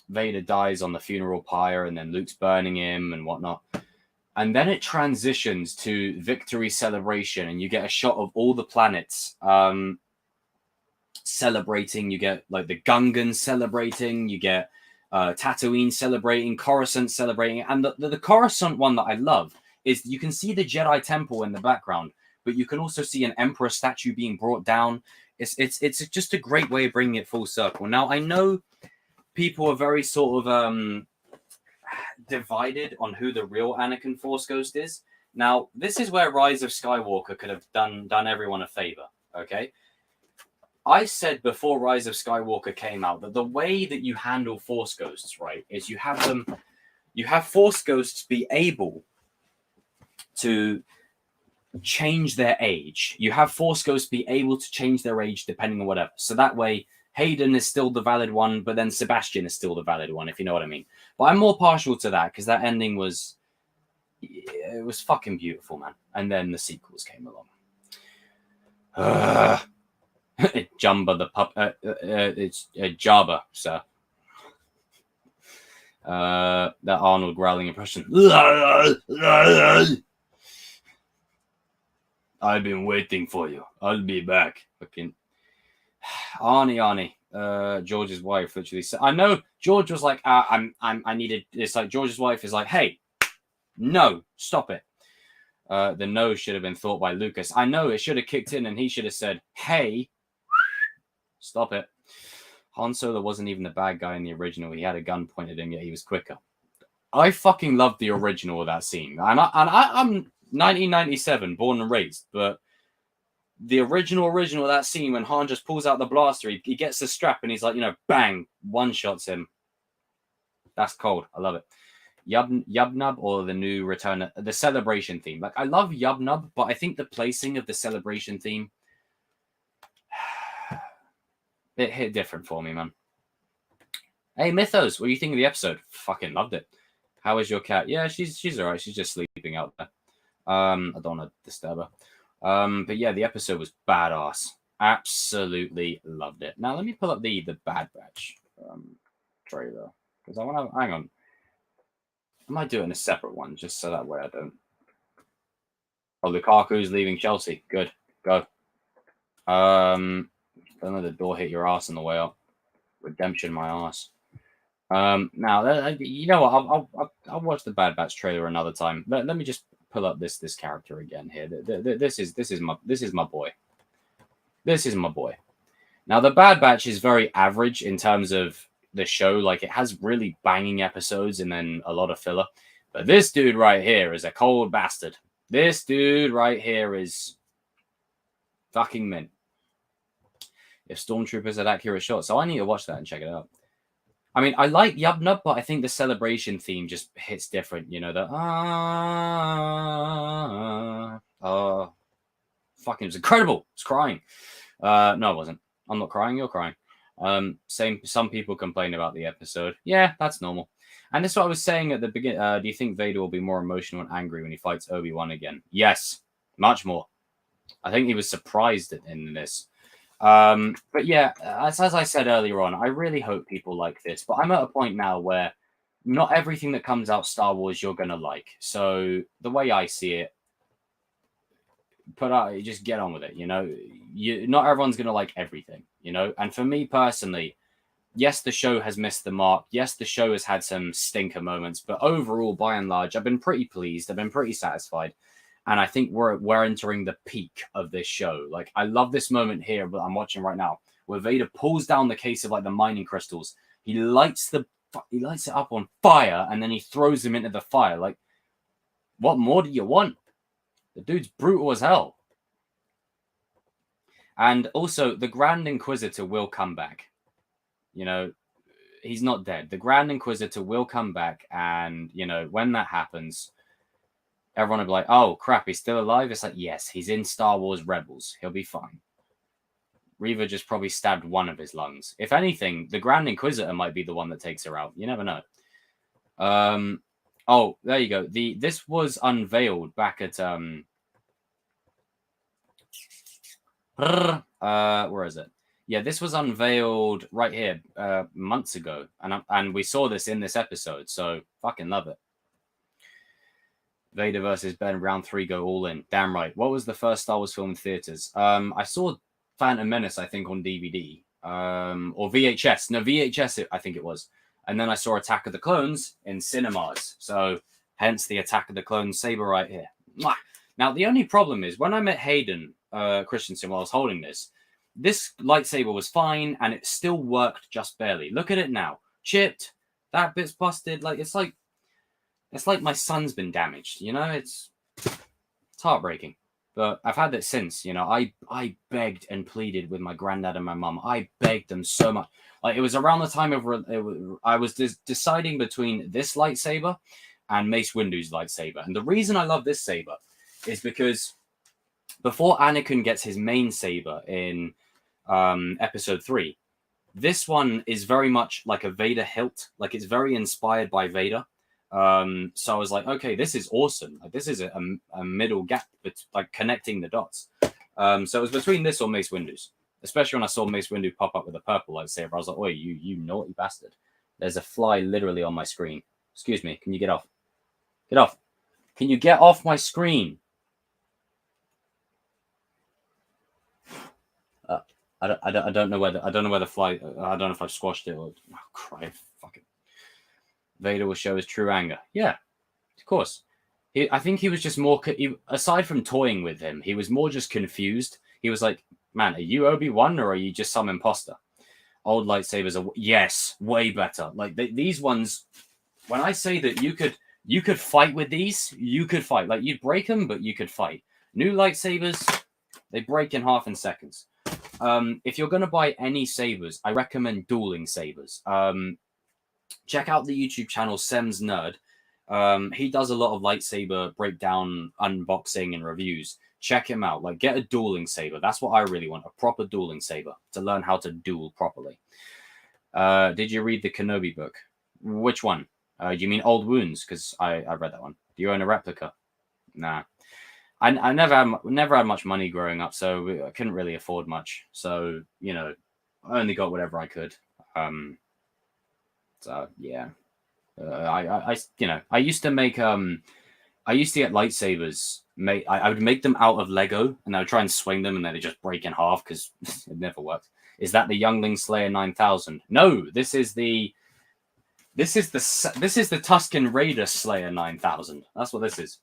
Speaker 2: Vader dies on the funeral pyre and then Luke's burning him and whatnot, and then it transitions to victory celebration and you get a shot of all the planets celebrating. You get like the Gungans celebrating. You get Tatooine celebrating, Coruscant celebrating. And the Coruscant one that I love is you can see the Jedi Temple in the background, but you can also see an Emperor statue being brought down. It's just a great way of bringing it full circle. Now, I know people are very sort of divided on who the real Anakin Force Ghost is. Now, this is where Rise of Skywalker could have done everyone a favor, okay? I said before Rise of Skywalker came out that the way that you handle Force Ghosts, right, is you have Force Ghosts be able to change their age. You have Force Ghosts be able to change their age depending on whatever. So that way, Hayden is still the valid one, but then Sebastian is still the valid one, if you know what I mean. But I'm more partial to that because that ending was fucking beautiful, man. And then the sequels came along. Jumba the pup. It's Jabba, sir. That Arnold growling impression. I've been waiting for you. I'll be back. Fucking Arnie. George's wife literally said, I know George was like, I needed this. Like George's wife is like, hey, no, stop it. The no should have been thought by Lucas. I know it should have kicked in and he should have said, hey, stop it. Han Solo wasn't even the bad guy in the original. He had a gun pointed at him, yet he was quicker. I fucking love the original of that scene. And I'm 1997, born and raised, but the original of that scene when Han just pulls out the blaster, he gets the strap and he's like, bang, one-shots him. That's cold. I love it. Yub-Nub or the new return, the celebration theme. Like, I love Yub-Nub, but I think the placing of the celebration theme, it hit different for me, man. Hey, Mythos, what do you think of the episode? Fucking loved it. How is your cat? Yeah, she's all right. She's just sleeping out there. I don't want to disturb her. But yeah, the episode was badass. Absolutely loved it. Now, let me pull up the Bad Batch trailer. Because I want to... Hang on. I might do it in a separate one, just so that way I don't... Oh, Lukaku's leaving Chelsea. Good. Go. Don't let the door hit your ass on the way up. Redemption, my ass. Now, you know what? I'll watch the Bad Batch trailer another time. Let me just pull up this character again here. This is my boy. This is my boy. Now, the Bad Batch is very average in terms of the show. Like, it has really banging episodes and then a lot of filler. But this dude right here is a cold bastard. This dude right here is fucking mint. If Stormtroopers had accurate shots. So I need to watch that and check it out. I mean, I like Yub-Nub, but I think the celebration theme just hits different. You know, fucking, it was incredible. It's crying. No, it wasn't. I'm not crying. You're crying. Some people complain about the episode. Yeah, that's normal. And that's what I was saying at the beginning. Do you think Vader will be more emotional and angry when he fights Obi-Wan again? Yes, much more. I think he was surprised in this. But yeah, as I said earlier on, I really hope people like this. But I'm at a point now where not everything that comes out Star Wars you're gonna like. So the way I see it, just get on with it. Not everyone's gonna like everything. And for me personally, yes, the show has missed the mark. Yes, the show has had some stinker moments, but overall, by and large, I've been pretty pleased. I've been pretty satisfied, and I think we're entering the peak of this show. Like, I love this moment here that I'm watching right now, where Vader pulls down the case of like the mining crystals. He lights it up on fire, and then he throws them into the fire. Like, what more do you want? The dude's brutal as hell. And also, the Grand Inquisitor will come back. He's not dead. The Grand Inquisitor will come back, and when that happens, everyone will be like, "Oh crap, he's still alive." It's like, yes, he's in Star Wars Rebels. He'll be fine. Reva just probably stabbed one of his lungs. If anything, the Grand Inquisitor might be the one that takes her out. You never know. Oh, there you go. This was unveiled back at where is it? Yeah, this was unveiled right here months ago, and we saw this in this episode. So fucking love it. Vader versus Ben, round 3, go all in. Damn right. What was the first Star Wars film in theaters? I saw Phantom Menace, I think, on DVD or VHS. No, VHS, I think it was. And then I saw Attack of the Clones in cinemas. So hence the Attack of the Clones saber right here. Mwah! Now, the only problem is when I met Hayden Christensen while I was holding this lightsaber was fine and it still worked just barely. Look at it now. Chipped. That bit's busted. It's like my son's been damaged. It's heartbreaking. But I've had it since. I begged and pleaded with my granddad and my mum. I begged them so much. Like, it was around the time I was deciding between this lightsaber and Mace Windu's lightsaber. And the reason I love this saber is because before Anakin gets his main saber in episode 3, this one is very much like a Vader hilt. Like, it's very inspired by Vader. So I was like, okay, this is awesome. Like, this is a middle gap, like connecting the dots. So it was between this or Mace Windu's, especially when I saw Mace Windu pop up with a purple lightsaber. I was like, "Oi, you naughty bastard!" There's a fly literally on my screen. Excuse me. Can you get off? Get off. Can you get off my screen? I don't know where the fly. I don't know if I squashed it or cry. Fuck it. Vader will show his true anger. Yeah, of course. I think he was just more. Aside from toying with him, he was more just confused. He was like, "Man, are you Obi-Wan or are you just some imposter?" Old lightsabers are yes, way better. Like these ones. When I say that you could fight with these, you could fight. Like, you'd break them, but you could fight. New lightsabers, they break in half in seconds. If you're going to buy any sabers, I recommend dueling sabers. Check out the YouTube channel Sem's Nerd. He does a lot of lightsaber breakdown, unboxing, and reviews. Check him out. Like, get a dueling saber. That's what I really want, a proper dueling saber to learn how to duel properly. Did you read the Kenobi book? Which one? Do you mean Old Wounds? Because I read that one. Do you own a replica? Nah. I never had much money growing up, so I couldn't really afford much. So I only got whatever I could. So yeah, I used to make I used to get lightsabers. I would make them out of Lego, and I would try and swing them, and then they just break in half because it never worked. Is that the Youngling Slayer 9000? No, this is the Tusken Raider Slayer 9000. That's what this is.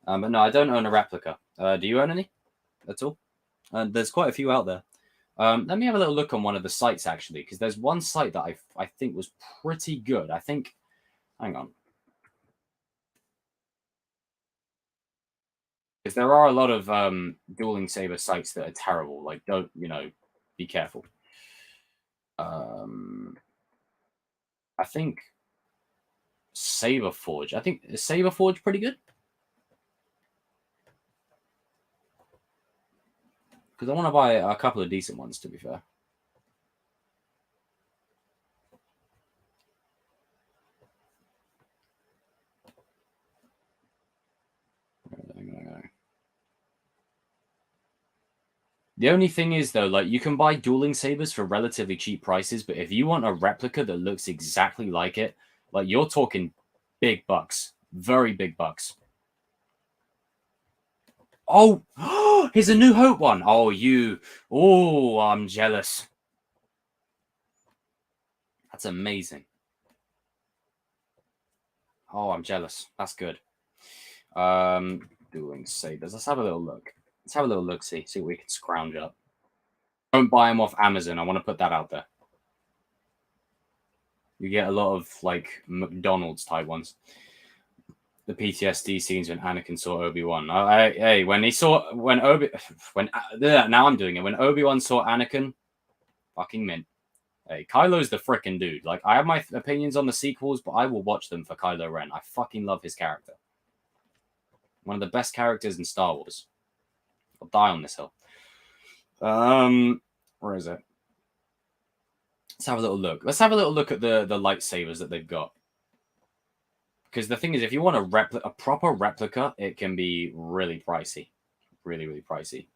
Speaker 2: But no, I don't own a replica. Do you own any at all? There's quite a few out there. Let me have a little look on one of the sites, actually, because there's one site that I think was pretty good. I think, hang on. Because there are a lot of dueling saber sites that are terrible. Like, don't, be careful. I think Saberforge. I think is Saberforge pretty good. Because I want to buy a couple of decent ones, to be fair. The only thing is, though, like, you can buy dueling sabers for relatively cheap prices, but if you want a replica that looks exactly like it, like, you're talking big bucks, very big bucks. Oh, here's a New Hope one. Oh, I'm jealous. That's amazing. Oh, I'm jealous. That's good. Dueling sabers. Let's have a little look. Let's have a little look. See what we can scrounge up. Don't buy them off Amazon. I want to put that out there. You get a lot of like McDonald's type ones. The PTSD scenes when Anakin saw Obi-Wan. Hey, when now I'm doing it. When Obi-Wan saw Anakin, fucking mint. Hey, Kylo's the frickin' dude. Like, I have my opinions on the sequels, but I will watch them for Kylo Ren. I fucking love his character. One of the best characters in Star Wars. I'll die on this hill. Where is it? Let's have a little look. Let's have a little look at the lightsabers that they've got. Because the thing is, if you want a proper replica, it can be really pricey. Really, really pricey.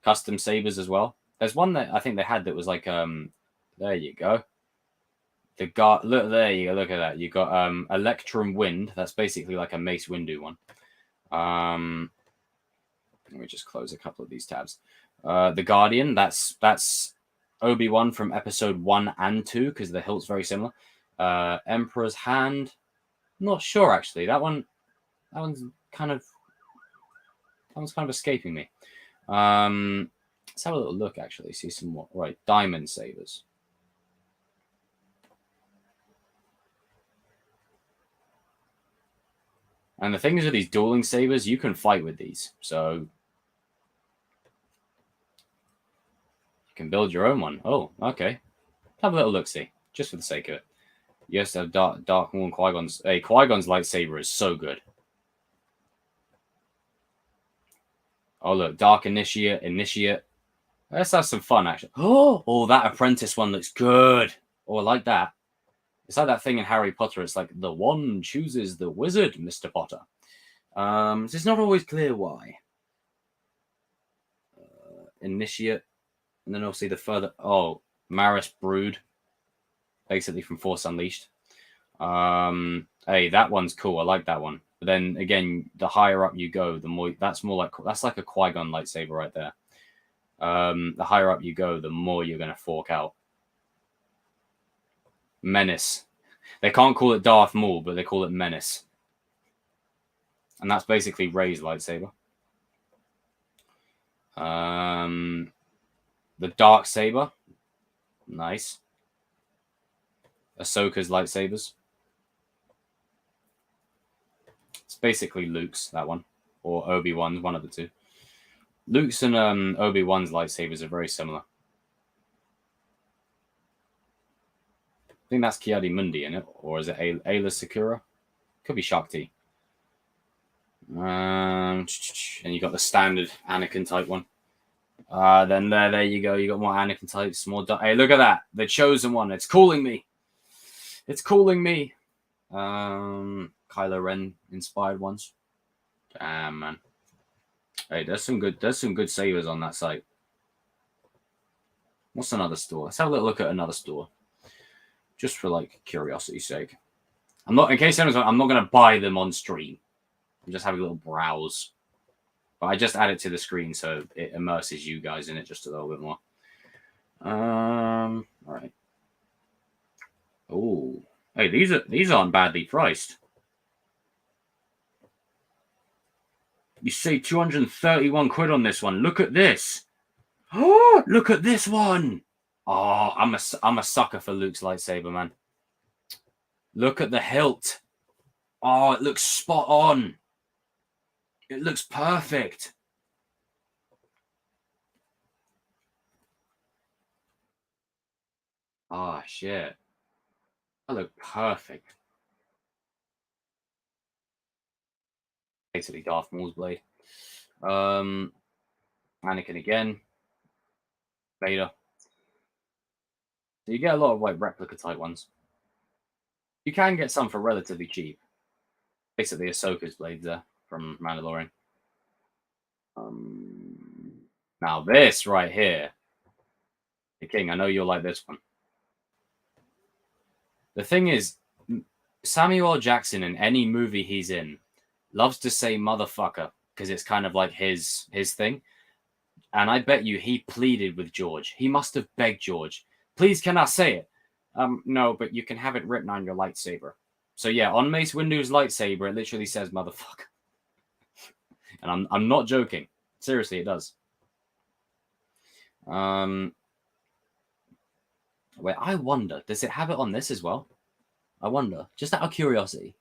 Speaker 2: Custom sabers as well. There's one that I think they had that was like, there you go. Look, there you go. Look at that. You got Electrum Wind. That's basically like a Mace Windu one. Let me just close a couple of these tabs. The Guardian. That's Obi-Wan from episode 1 and 2 because the hilt's very similar. Emperor's Hand. I'm not sure actually. That one's kind of escaping me. Let's have a little look actually. See some more. Right, Diamond Sabers. And the thing is with these dueling sabers, you can fight with these. So you can build your own one. Oh, okay. Have a little look-see, just for the sake of it. You have to have Dark Maul and Qui-Gon's. Hey, Qui-Gon's lightsaber is so good. Oh, look. Dark Initiate. Let's have some fun, actually. Oh, that Apprentice one looks good. Oh, I like that. It's like that thing in Harry Potter. It's like the wand chooses the wizard, Mr. Potter. It's not always clear why. Initiate. And then obviously the further... Oh, Maris Brood. Basically from Force Unleashed. Hey, that one's cool. I like that one. But then again, the higher up you go, the more... That's like a Qui-Gon lightsaber right there. The higher up you go, the more you're going to fork out. Menace. They can't call it Darth Maul, but they call it Menace. And that's basically Rey's lightsaber. The Dark Saber. Nice. Ahsoka's lightsabers. It's basically Luke's, that one. Or Obi-Wan's, one of the two. Luke's and Obi-Wan's lightsabers are very similar. I think that's Ki-Adi-Mundi in it. Or is it Ayla Secura? Could be Shakti. And you got the standard Anakin type one. Then there you go. You got more Anakin types, more. Hey, look at that! The chosen one. It's calling me. It's calling me. Kylo Ren inspired ones. Damn, man. Hey, there's some good savers on that site. What's another store? Let's have a little look at another store, just for like curiosity's sake. I'm not going to buy them on stream. I'm just having a little browse. But I just add it to the screen so it immerses you guys in it just a little bit more. All right. Oh, hey, these aren't badly priced. You say 231 quid on this one. Look at this. Oh, look at this one. Oh, I'm a sucker for Luke's lightsaber, man. Look at the hilt. Oh, it looks spot on. It looks perfect. Oh, shit. That look perfect. Basically Darth Maul's blade. Anakin again. Vader. So you get a lot of like replica type ones. You can get some for relatively cheap. Basically Ahsoka's blades there from Mandalorian. Now this right here, the King. I know you'll like this one. The thing is, Samuel L. Jackson in any movie he's in loves to say motherfucker because it's kind of like his thing. And I bet you he pleaded with George. He must have begged George, please, can I say it? No, but you can have it written on your lightsaber. So yeah, on Mace Windu's lightsaber, it literally says motherfucker. And I'm not joking. Seriously, it does. Wait, I wonder, does it have it on this as well? I wonder, just out of curiosity.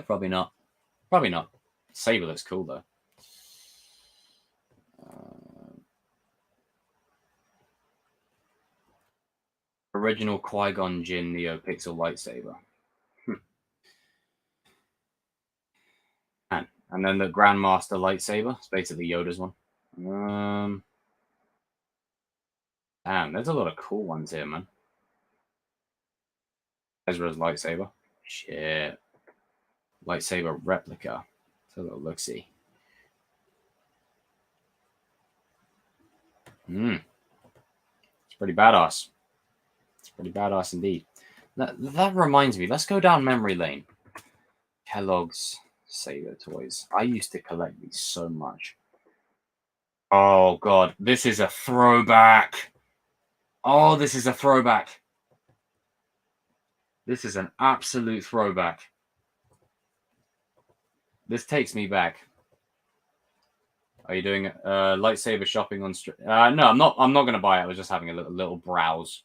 Speaker 2: Probably not. Probably not. Saber looks cool though. Original Qui-Gon Jinn NeoPixel lightsaber. And then the Grandmaster lightsaber. It's basically Yoda's one. Damn, there's a lot of cool ones here, man. Ezra's lightsaber. Shit. Lightsaber replica. It's a little look-see. It's pretty badass. It's pretty badass indeed. That reminds me. Let's go down memory lane. Kellogg's Saber toys. I used to collect these so much. Oh, God. This is a throwback. Oh, this is a throwback. This is an absolute throwback. This takes me back. Are you doing lightsaber shopping on stream? No, I'm not. I'm not going to buy it. I was just having a little browse.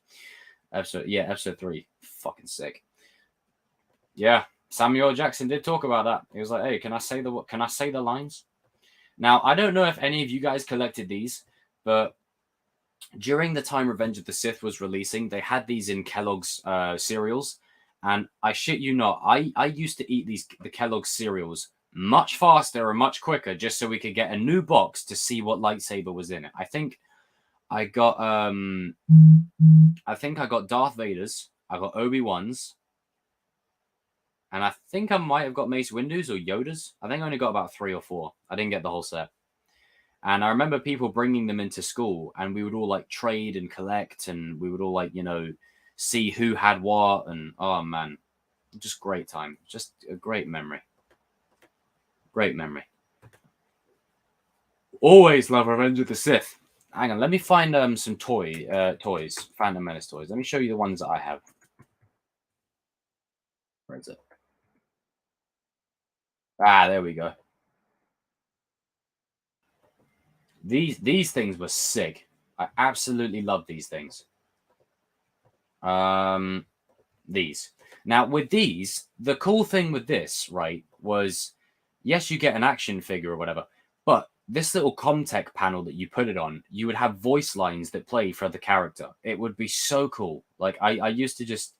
Speaker 2: Episode 3. Fucking sick. Yeah, Samuel Jackson did talk about that. He was like, "Hey, can I say the lines?" Now, I don't know if any of you guys collected these, but during the time Revenge of the Sith was releasing, they had these in Kellogg's cereals, and I shit you not, I used to eat the Kellogg's cereals much faster and much quicker just so we could get a new box to see what lightsaber was in it. I think I got Darth Vader's, I got Obi-Wan's, and I think I might have got Mace Windu's or Yoda's. I think I only got about 3 or 4. I didn't get the whole set. And I remember people bringing them into school, and we would all like trade and collect, and we would all like, see who had what. And oh man, just great time. Just a great memory. Great memory. Always love Revenge of the Sith. Hang on, let me find some toys, Phantom Menace toys. Let me show you the ones that I have. Where is it? Ah, there we go. These things were sick. I absolutely love these things. These. Now, with these, the cool thing with this, right, was, yes, you get an action figure or whatever, but this little Comtech panel that you put it on, you would have voice lines that play for the character. It would be so cool. Like, I used to just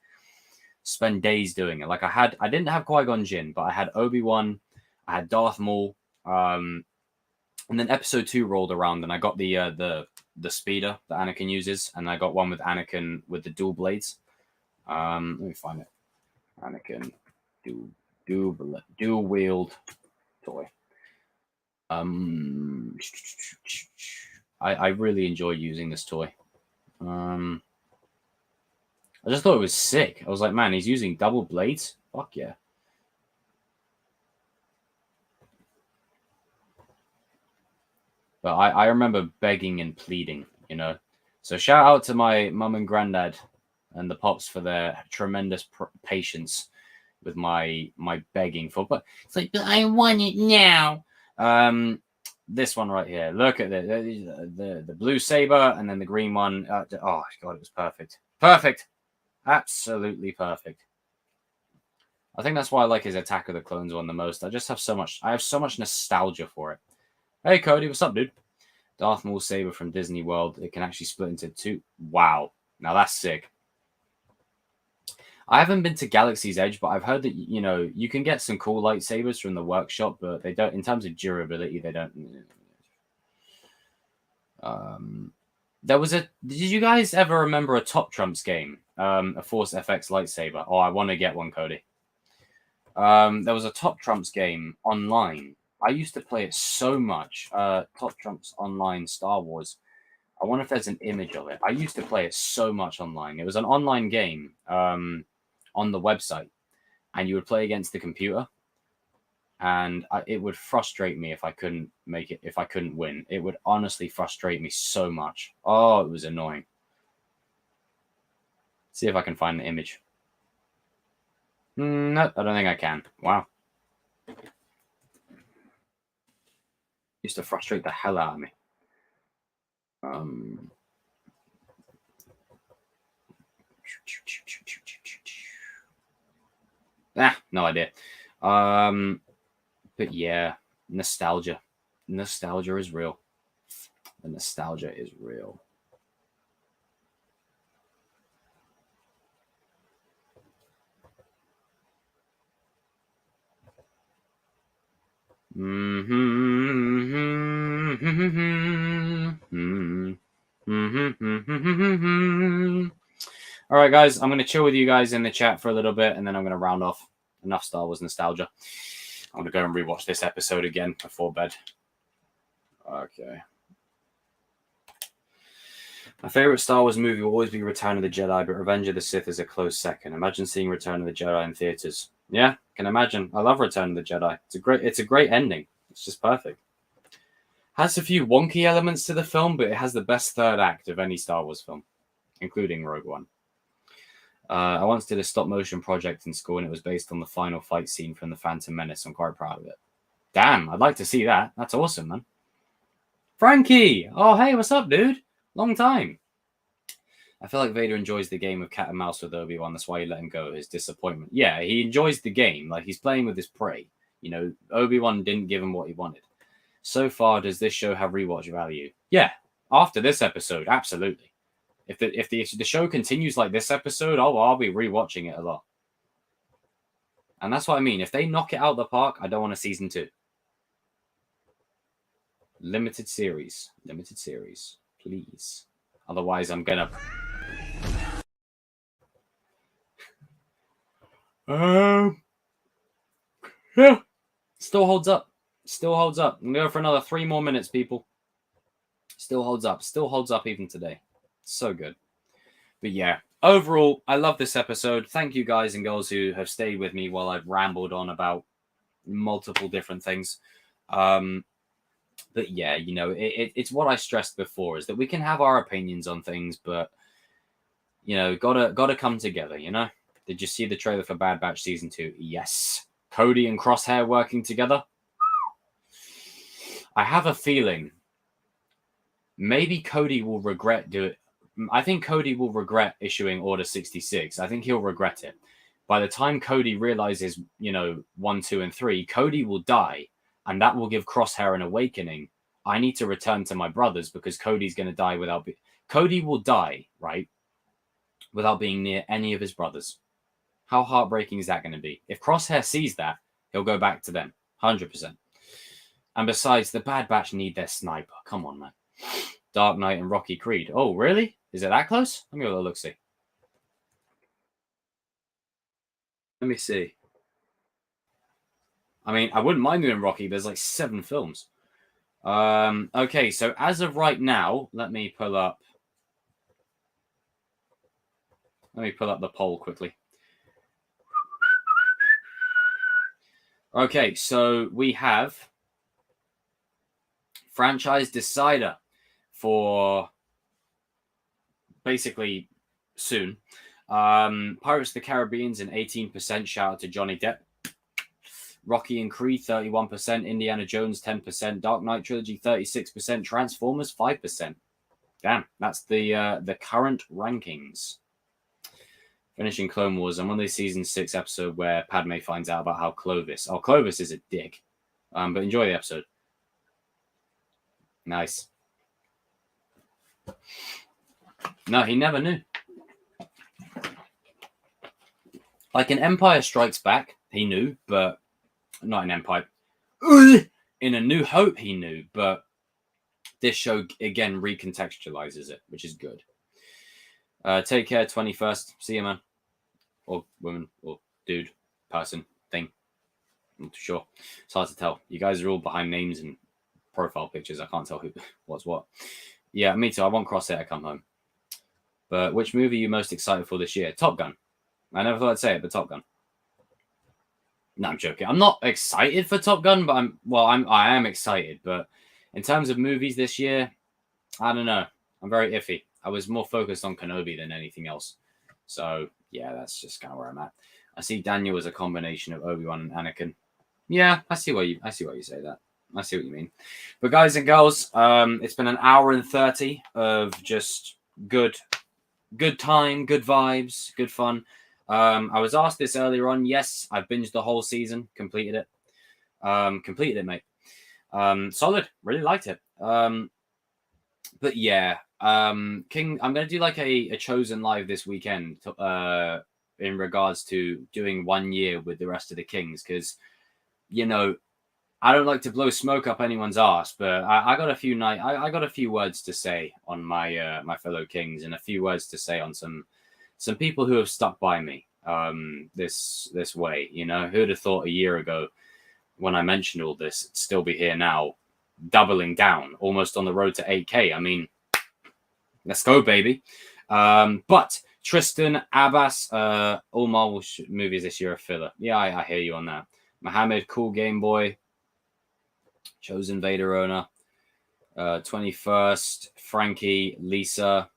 Speaker 2: spend days doing it. Like, I didn't have Qui-Gon Jinn, but I had Obi-Wan, I had Darth Maul, and then episode 2 rolled around, and I got the speeder that Anakin uses, and I got one with Anakin with the dual blades. Let me find it. Anakin dual wield toy. I really enjoy using this toy. I just thought it was sick. I was like, man, he's using double blades. Fuck yeah. But I remember begging and pleading, So shout out to my mum and granddad and the pops for their tremendous patience with my begging for. But it's like, but I want it now. This one right here. Look at the blue saber and then the green one. Oh god, it was perfect. Perfect. Absolutely perfect. I think that's why I like his Attack of the Clones one the most. I have so much nostalgia for it. Hey, Cody, what's up, dude? Darth Maul saber from Disney World. It can actually split into 2. Wow. Now that's sick. I haven't been to Galaxy's Edge, but I've heard that, you can get some cool lightsabers from the workshop, but they don't, in terms of durability, they don't. Did you guys ever remember a Top Trumps game? A Force FX lightsaber. Oh, I want to get one, Cody. There was a Top Trumps game online I used to play it so much. Top Trumps Online Star Wars. I wonder if there's an image of it. I used to play it so much online. It was an online game on the website, and you would play against the computer. And it would frustrate me if I couldn't make it, if I couldn't win. It would honestly frustrate me so much. Oh, it was annoying. See if I can find the image. No, I don't think I can. Wow. Used to frustrate the hell out of me. No idea. But yeah, nostalgia. Nostalgia is real. The nostalgia is real. All right, guys, I'm going to chill with you guys in the chat for a little bit, and then I'm going to round off. Enough Star Wars nostalgia. I'm going to go and rewatch this episode again before bed. Okay. My favorite Star Wars movie will always be Return of the Jedi, but Revenge of the Sith is a close second. Imagine seeing Return of the Jedi in theaters. Yeah, can imagine. I love Return of the Jedi. It's a great ending. It's just perfect. Has a few wonky elements to the film, but it has the best third act of any Star Wars film, including Rogue One. I once did a stop motion project in school, and it was based on the final fight scene from The Phantom Menace. I'm quite proud of it. Damn, I'd like to see that. That's awesome, man. Frankie! Oh, hey, what's up, dude? Long time. I feel like Vader enjoys the game of cat and mouse with Obi-Wan. That's why he let him go. His disappointment. Yeah, he enjoys the game. Like, he's playing with his prey. You know, Obi-Wan didn't give him what he wanted. So far, does this show have rewatch value? Yeah. After this episode, absolutely. If the show continues like this episode, I'll be rewatching it a lot. And that's what I mean. If they knock it out of the park, I don't want a season 2. Limited series, please. Otherwise, I'm gonna. Yeah, still holds up. I'm gonna go for another 3 more minutes, people. Still holds up even today. So good. But yeah, overall, I love this episode. Thank you guys and girls who have stayed with me while I've rambled on about multiple different things. But yeah, you know, it's what I stressed before, is that we can have our opinions on things, but you know, gotta come together, you know? Did you see the trailer for Bad Batch Season 2? Yes. Cody and Crosshair working together? I have a feeling maybe Cody will regret doing it. I think Cody will regret issuing Order 66. I think he'll regret it. By the time Cody realizes, you know, 1, 2, and 3, Cody will die, and that will give Crosshair an awakening. I need to return to my brothers because Cody's going to die without... Cody will die, right? Without being near any of his brothers. How heartbreaking is that going to be? If Crosshair sees that, he'll go back to them. 100%. And besides, the Bad Batch need their sniper. Come on, man. Dark Knight and Rocky Creed. Oh, really? Is it that close? Let me have a look-see. Let me see. I mean, I wouldn't mind doing Rocky. There's like 7 films. Okay, so as of right now, let me pull up the poll quickly. Okay, so we have franchise decider for basically soon. Pirates of the Caribbean's an 18%. Shout out to Johnny Depp. Rocky and Creed 31%. Indiana Jones 10%. Dark Knight Trilogy 36%. Transformers 5%. Damn, that's the current rankings. Finishing Clone Wars. I'm on the season 6 episode where Padme finds out about how Clovis is a dick. But enjoy the episode. Nice. No, he never knew. Like in Empire Strikes Back, he knew, but not in Empire. In A New Hope, he knew, but this show again recontextualizes it, which is good. Take care, 21st. See you, man. Or woman, or dude, person, thing. not too sure. It's hard to tell. You guys are all behind names and profile pictures. I can't tell who what's what. Yeah, me too. I want Crosshair to come home. But which movie are you most excited for this year? Top Gun. I never thought I'd say it, but Top Gun. No, I'm joking. I'm not excited for Top Gun, but I am excited. But in terms of movies this year, I don't know. I'm very iffy. I was more focused on Kenobi than anything else. So yeah, that's just kind of where I'm at. I see Daniel as a combination of Obi-Wan and Anakin. Yeah, I see why you say that. I see what you mean. But guys and girls, it's been an hour and 30 of just good time, good vibes, good fun. I was asked this earlier on. Yes, I've binged the whole season, completed it. Mate. Solid. Really liked it. But yeah, King, I'm going to do like a Chosen live this weekend in regards to doing 1 year with the rest of the Kings. Because, you know, I don't like to blow smoke up anyone's ass, but I got a few I got a few words to say on my my fellow Kings, and a few words to say on some people who have stuck by me this way. You know, who'd have thought a year ago when I mentioned all this, it'd still be here now, doubling down, almost on the road to 8K. I mean, let's go, baby. But Tristan, Abbas, all Marvel movies this year are filler. Yeah, I hear you on that. Mohammed, cool Game Boy. Chosen Vader owner. 21st, Frankie, Lisa,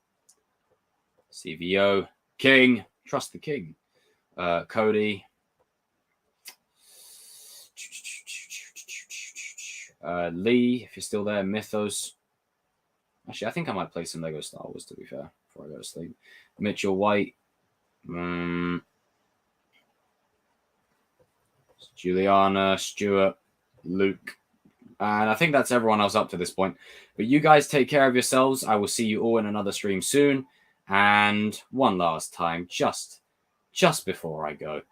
Speaker 2: CVO, King, trust the King, Cody, Lee, if you're still there, Mythos. Actually, I think I might play some Lego Star Wars, to be fair, before I go to sleep. Mitchell White, Juliana, Stuart, Luke. And I think that's everyone else up to this point. But you guys take care of yourselves. I will see you all in another stream soon. And one last time, just before I go,